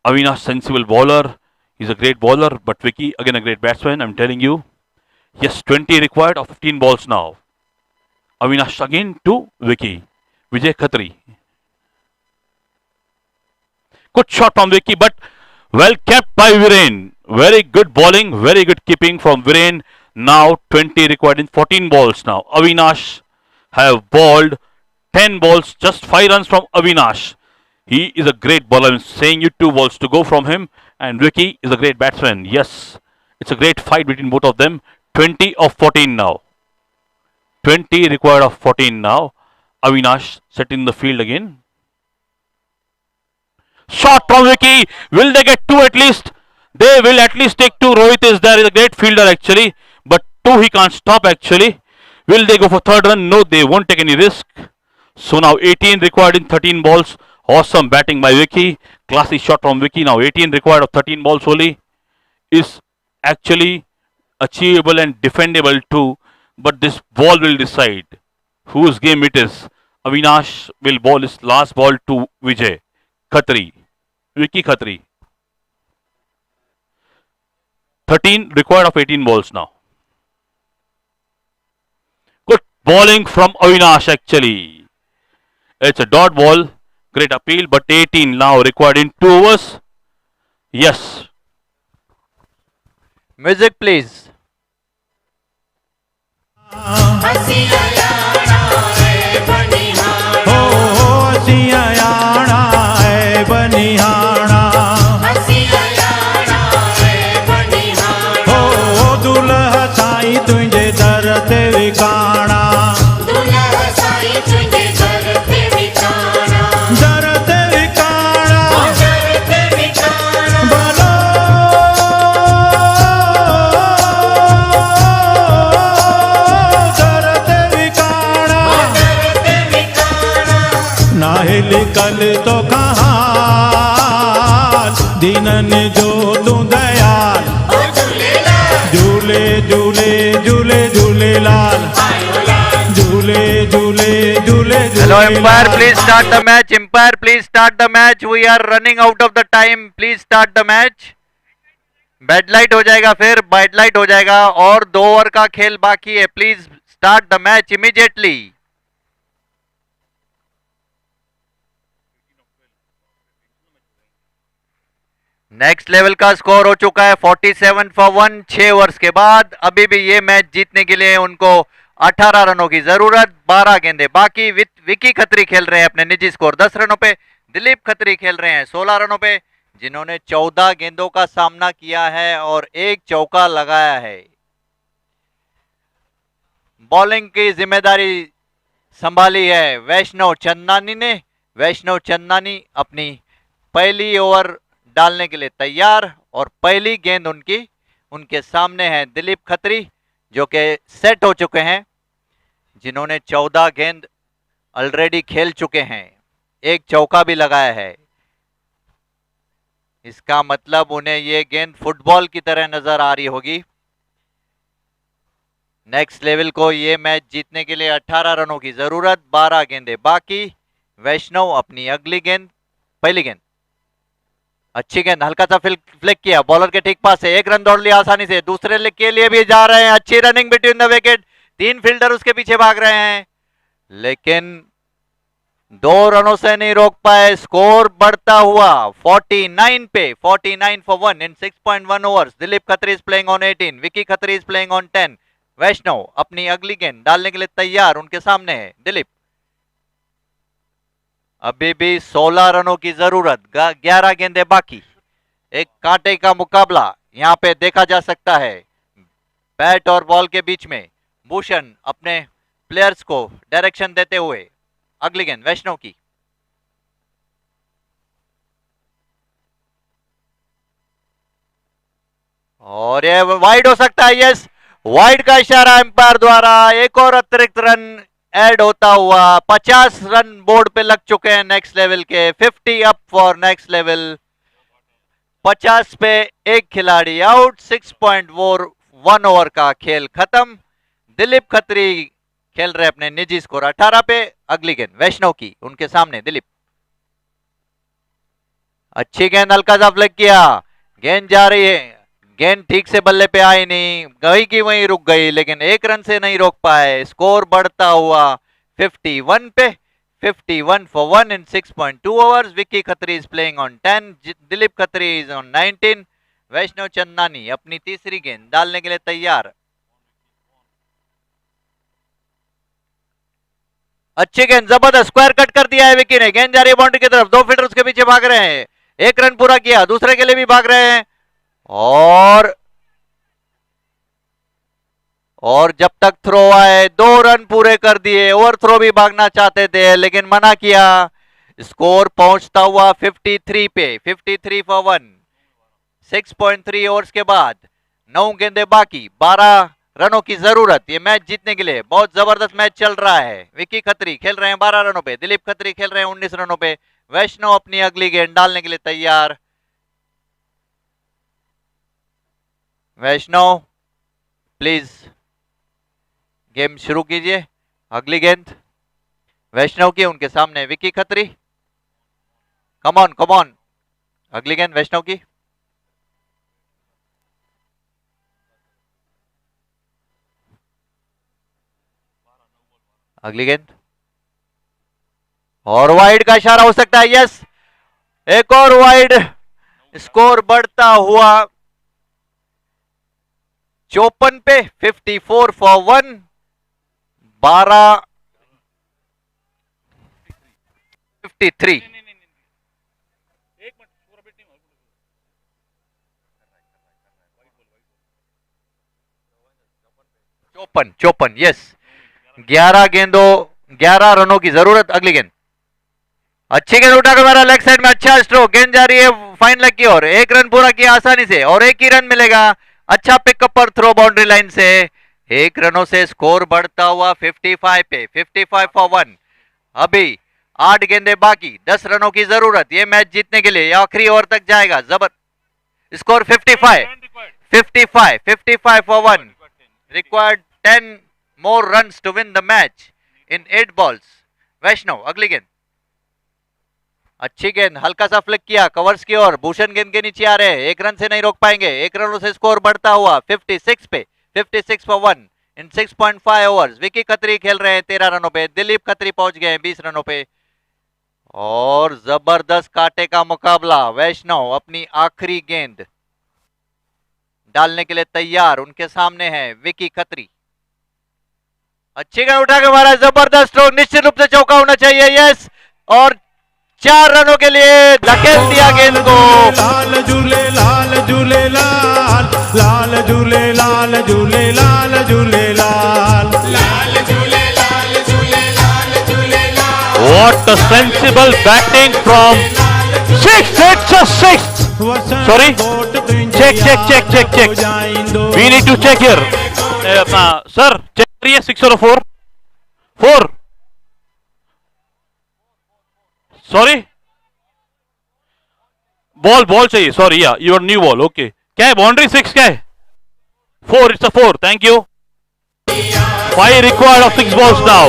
Avinash, sensible bowler. He's a great bowler, but Vicky, again a great batsman, I'm telling you. Yes, 20 required of 15 balls now. Avinash again to Vicky. Vijay Khatri. Good shot from Vicky, but well kept by Viren. Very good bowling, very good keeping from Viren. Now 20 required in 14 balls now. Avinash have bowled 10 balls, just 5 runs from Avinash. He is a great bowler. I'm saying you 2 balls to go from him. And Vicky is a great batsman. Yes, it's a great fight between both of them. 20 of 14 now. 20 required of 14 now. Avinash setting the field again. Shot from Vicky. Will they get two at least? They will at least take two. Rohit is there. He's a great fielder actually. But two he can't stop actually. Will they go for third run? No, they won't take any risk. So now 18 required in 13 balls. Awesome batting by Vicky. Classy shot from Vicky. Now 18 required of 13 balls only. Is actually achievable and defendable too. But this ball will decide whose game it is. Avinash will bowl his last ball to Vijay Khatri. Vicky Khatri. 13 required of 18 balls now. Good bowling from Avinash actually. It's a dot ball. Great appeal, but 18 now required in 2 overs. Yes. Music please. तुझे दर ते विकाणा दर ते विकाणा बोलो दर ते विकाणा नाहिल कल तो कहाँ दीनन जो तू दयाल झूले झूले झूले झूले लाल झूले झूले झूले Hello umpire, please start the match. Umpire, please start the match. We are running out of the time. Please start the match. Bad light हो जाएगा, फिर बैड लाइट हो जाएगा और 2 ओवर का खेल बाकी है. Please start the match immediately. Next level का स्कोर हो चुका है 47 फॉर 1 6 ओवर्स के बाद. अभी भी ये मैच जीतने के लिए उनको 18 रनों की जरूरत. 12 गेंदे बाकी. विकी खत्री खेल रहे हैं अपने निजी स्कोर 10 रनों पे. दिलीप खत्री खेल रहे हैं 16 रनों पे, जिन्होंने 14 गेंदों का सामना किया है और एक चौका लगाया है. बॉलिंग की जिम्मेदारी संभाली है वैष्णव चंदानी ने. वैष्णव चंदानी अपनी पहली ओवर डालने के लिए तैयार और पहली गेंद उनके सामने है दिलीप खत्री, जो कि सेट हो चुके हैं, जिन्होंने 14 गेंद ऑलरेडी खेल चुके हैं. एक चौका भी लगाया है. इसका मतलब उन्हें ये गेंद फुटबॉल की तरह नजर आ रही होगी. नेक्स्ट लेवल को ये मैच जीतने के लिए 18 रनों की जरूरत. 12 गेंदे बाकी. वैष्णव अपनी अगली गेंद, पहली गेंद, अच्छी गेंद, हल्का सा फ्लिक किया, बॉलर के ठीक पास है, 1 रन दौड़ लिया आसानी से. दूसरे लेग के लिए भी जा रहे हैं. अच्छी running between the wicket. 3 fielder उसके पीछे भाग रहे हैं, लेकिन 2 रनों से नहीं रोक पाए. स्कोर बढ़ता हुआ 49 पे. 49 for 1 in 6.1 overs. Dilip Khatri is playing on 18. Vicky Khatri is playing on 10. वैष्णव अपनी अगली गेंद डालने के लिए तैयार. उनके सामने है दिलीप. अभी भी 16 रनों की जरूरत. 11 गेंदे बाकी. एक कांटे का मुकाबला यहां पे देखा जा सकता है. बैट और बॉल के बीच में भूषण अपने प्लेयर्स को डायरेक्शन देते हुए. अगली गेंद वैष्णव की. और ये वाइड हो सकता है. यस, वाइड का इशारा एम्पायर द्वारा. एक और अतिरिक्त रन ऐड होता हुआ. 50 रन बोर्ड पे लग चुके हैं नेक्स्ट लेवल के. 50 अप फॉर नेक्स्ट लेवल. 50 पे एक खिलाड़ी आउट. 6.4 1 ओवर का खेल खत्म. दिलीप खत्री खेल रहे अपने निजी स्कोर 18 पे. अगली गेंद वैष्णव की, उनके सामने दिलीप. अच्छी गेंद, हल्का सा फ्लिक किया, गेंद जा रही है. गेंद ठीक से बल्ले पे आई नहीं, गई की वहीं रुक गई, लेकिन 1 रन से नहीं रोक पाए. स्कोर बढ़ता हुआ 51 पे. 51 for 1 in 6.2 overs. Vicky Khatri is playing on 10. Dilip Khatri is on 19. वैष्णव चंदानी अपनी तीसरी गेंद डालने के लिए तैयार. अच्छी गेंद, जबरदस्त स्क्वायर कट कर दिया है विकी ने. गेंद जा रही है बाउंड्री की तरफ. 2 फील्डर उसके पीछे भाग रहे हैं. 1 रन पूरा किया, दूसरे के लिए भी भाग रहे हैं. और और जब तक थ्रो आए 2 रन पूरे कर दिए। ओवर थ्रो भी भागना चाहते थे लेकिन मना किया। स्कोर पहुंचता हुआ 53 पे, 53 फॉर 1। 6.3 ओवर्स के बाद 9 गेंदे बाकी, 12 रनों की जरूरत ये मैच जीतने के लिए। बहुत जबरदस्त मैच चल रहा है। विकी खत्री खेल रहे हैं 12 रनों पे, दिलीप खत्री खेल रहे हैं 19 रनों पे। वैष्णव अपनी अगली गेंद डालने के लिए तैयार। वैष्णव प्लीज गेम शुरू कीजिए। अगली गेंद वैष्णव की, उनके सामने Vicky Khatri. Come on come on, अगली गेंद वैष्णव की। अगली गेंद और वाइड का इशारा हो सकता है। यस, एक और वाइड। स्कोर बढ़ता हुआ 54 पे, 54 फॉर 1। 12 53। 54 यस। 11 गेंदों 11 रनों की जरूरत। अगली गेंद अच्छी गेंद उठाकर मारा लेग साइड में, अच्छा स्ट्रोक। गेंद जा रही है फाइन लेग की ओर। 1 रन पूरा किया आसानी से और 1 ही रन मिलेगा। अच्छा पिकअप पर थ्रो बाउंड्री लाइन से। 1 रनों से स्कोर बढ़ता हुआ 55 पे, 55 फॉर 1। अभी 8 गेंदे बाकी, 10 रनों की जरूरत ये मैच जीतने के लिए। आखिरी ओवर तक जाएगा। जबर score 55 55 55 for 1। Required 10 more runs to win the match in 8 balls. वैष्णव अगली गेंद, अच्छी गेंद, हल्का सा फ्लिक किया कवर्स की ओर। भूषण गेंद के नीचे आ रहे हैं, 1 रन से नहीं रोक पाएंगे। 1 रनों से स्कोर बढ़ता हुआ 56 पे, 56 for 1 in 6.5 overs. Vicky Khatri खेल रहे हैं 13 रनों पे, दिलीप खत्री पहुंच गए हैं 20 रनों पे। और जबरदस्त कांटे का मुकाबला। वैष्णव अपनी आखिरी गेंद डालने के लिए तैयार, उनके सामने है विकी खत्री। अच्छी गेंद उठा के मारा, जबरदस्त स्ट्रोक, निश्चित रूप से चौका होना चाहिए। यस, और 4 रनों के लिए धकेल दिया गेंद को। लाल झूले लाल झूले लाल, लाल झूले लाल झूले लाल झूले लाल, लाल झूले लाल झूले लाल झूले लाल। What a sensible batting from 6. It's a 6. Sorry, check. We need to check here. Sir, check करिए 6 और 4. 4. Sorry, बॉल चाहिए. सॉरी, या योर न्यू बॉल. ओके, क्या है बाउंड्री? 6 क्या है? 4. It's a 4. Thank you. 5 required of 6 balls now.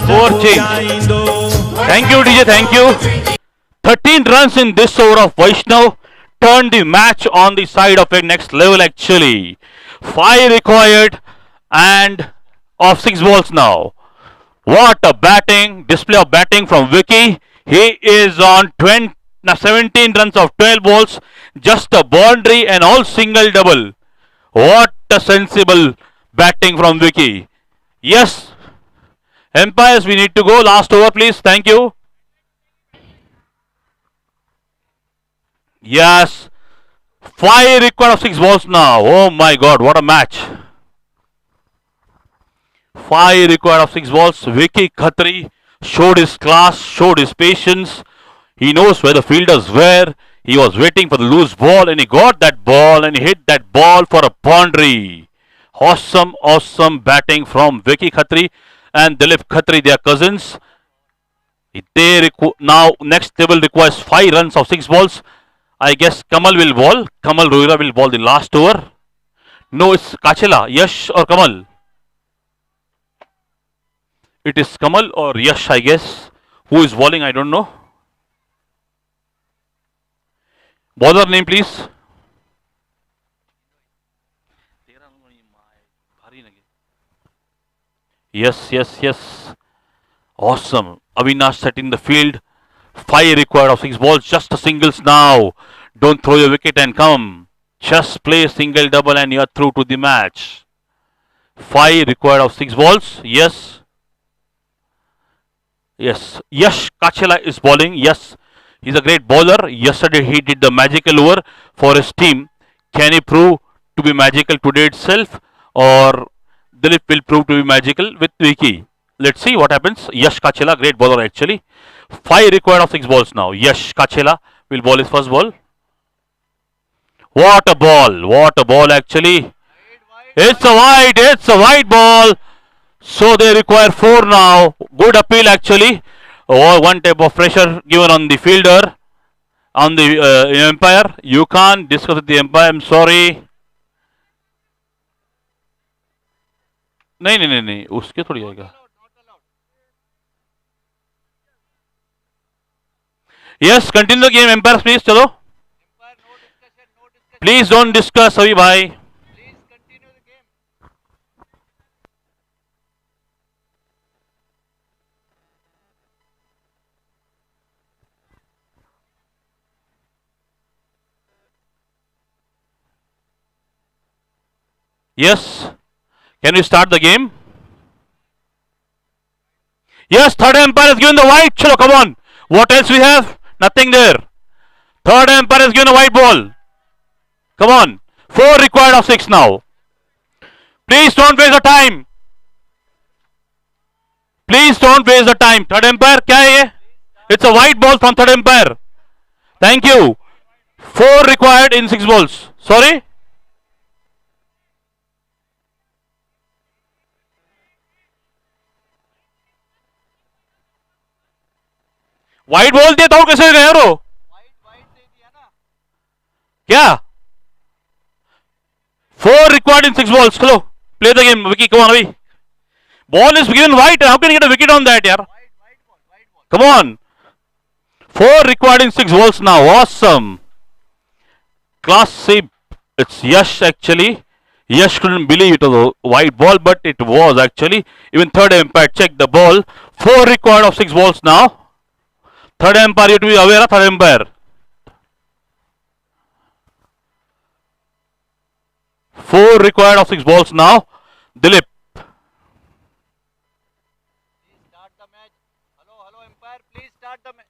4 change. Thank you, DJ. Thank you. 13 runs in this over of Vaishnav turned the match on the side of a next level actually. 5 required and of 6 balls now. What a batting, display of batting from Vicky. He is on 17 runs of 12 balls, just a boundary and all single double. What a sensible batting from Vicky. Yes, umpires, we need to go. Last over, please. Thank you. Yes, 5 required of 6 balls now. Oh my God, what a match. 5 required of 6 balls. Vicky Khatri showed his class, showed his patience. He knows where the fielders were. He was waiting for the loose ball and he got that ball and he hit that ball for a boundary. Awesome batting from Vicky Khatri and Dilip Khatri, their cousins. Now next they will require 5 runs of 6 balls. I guess Kamal will bowl. Kamal Rohira will bowl the last over. No, it's Kachela, Yash or Kamal. It is Kamal or Yash, I guess. Who is bowling, I don't know. Bowler name, please. Yes. Awesome. Avinash set in the field. 5 required of 6 balls. Just a singles now. Don't throw your wicket and come. Just play single double and you're through to the match. 5 required of 6 balls. Yes. Yash Kachela is bowling. Yes. He's a great bowler. Yesterday he did the magical over for his team. Can he prove to be magical today itself, or Dilip will prove to be magical with Vicky. Let's see what happens. Yash Kachela, great bowler actually. 5 required of 6 balls now. Yash Kachela will bowl his first ball. What a ball! What a ball actually! It's a wide ball. So they require 4 now. Good appeal actually. Or one type of pressure given on the fielder, on the umpire. You can't discuss with the umpire. I'm sorry. नहीं नहीं नहीं नहीं उसके थोड़ी आएगा. Yes, continue the game. Umpires, please. चलो. Please don't discuss अभी भाई. Yes. Can we start the game? Yes, third umpire has given the white. Chalo, come on. What else we have? Nothing there. Third umpire has given a white ball. Come on. 4 required of 6 now. Please don't waste the time. Please don't waste the time. Third umpire, क्या है ये? It's a white ball from third umpire. Thank you. 4 required in 6 balls. Sorry? White ball दिया तो कैसे गए रो? क्या? 4 required in 6 balls. Hello, play the game. Vicky, come on, Vicky. Ball is given white. How can you get a wicket on that, yaar? Come on. 4 required in 6 balls now. Awesome. Class C. It's Yash actually. Yash couldn't believe it was a white ball, but it was actually. Even third umpire checked the ball. 4 required of 6 balls now. Third umpire, you have to be aware of third umpire. 4 required of 6 balls now. Dilip. Start the match. Hello, umpire, please start the match.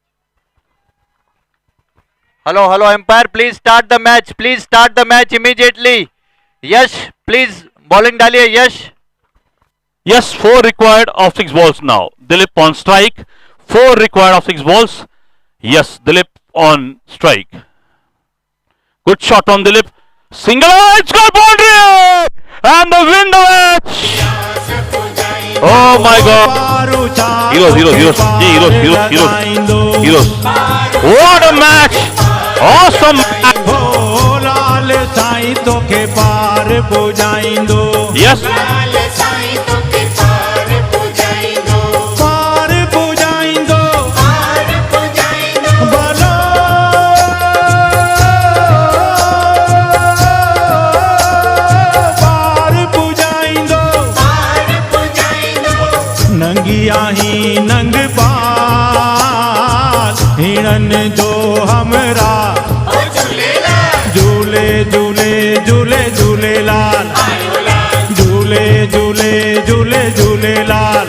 Hello, umpire, please start the match. Please start the match immediately. Yash, please bowling डालिए. Yash. Yes, 4 required of 6 balls now. Dilip on strike. 4 required of 6 balls. Yes, Dilip on strike. Good shot from Dilip. Single, it's got boundary! And the win the match! Oh my God! Heroes. What a match! Awesome match! Yes. ही नंग पाल हिरन जो हमरा झूले झूले झूले झूले लाल झूले झूले झूले झूले लाल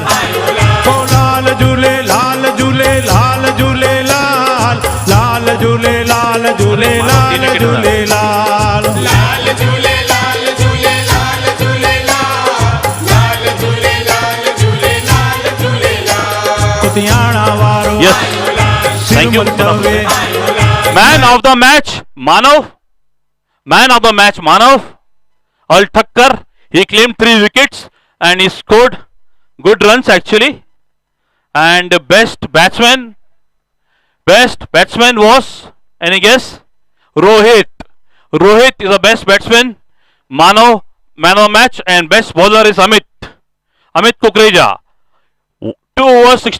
ओ लाल झूले लाल झूले लाल झूले लाल लाल झूले लाल झूले लाल झूले लाल लाल झूले लाल झूले लाल झूले लाल झूले लाल झूले लाल झूले लाल कुतियाना वारो Yes. Thank you. Man of the match, Manav. Man of the match, Manav. Al Thakkar. He claimed 3 wickets and he scored good runs actually. And best batsman was, any guess? Rohit. Rohit is the best batsman. Manav, man of the match, and best bowler is Amit Kukreja. 2 overs, 60.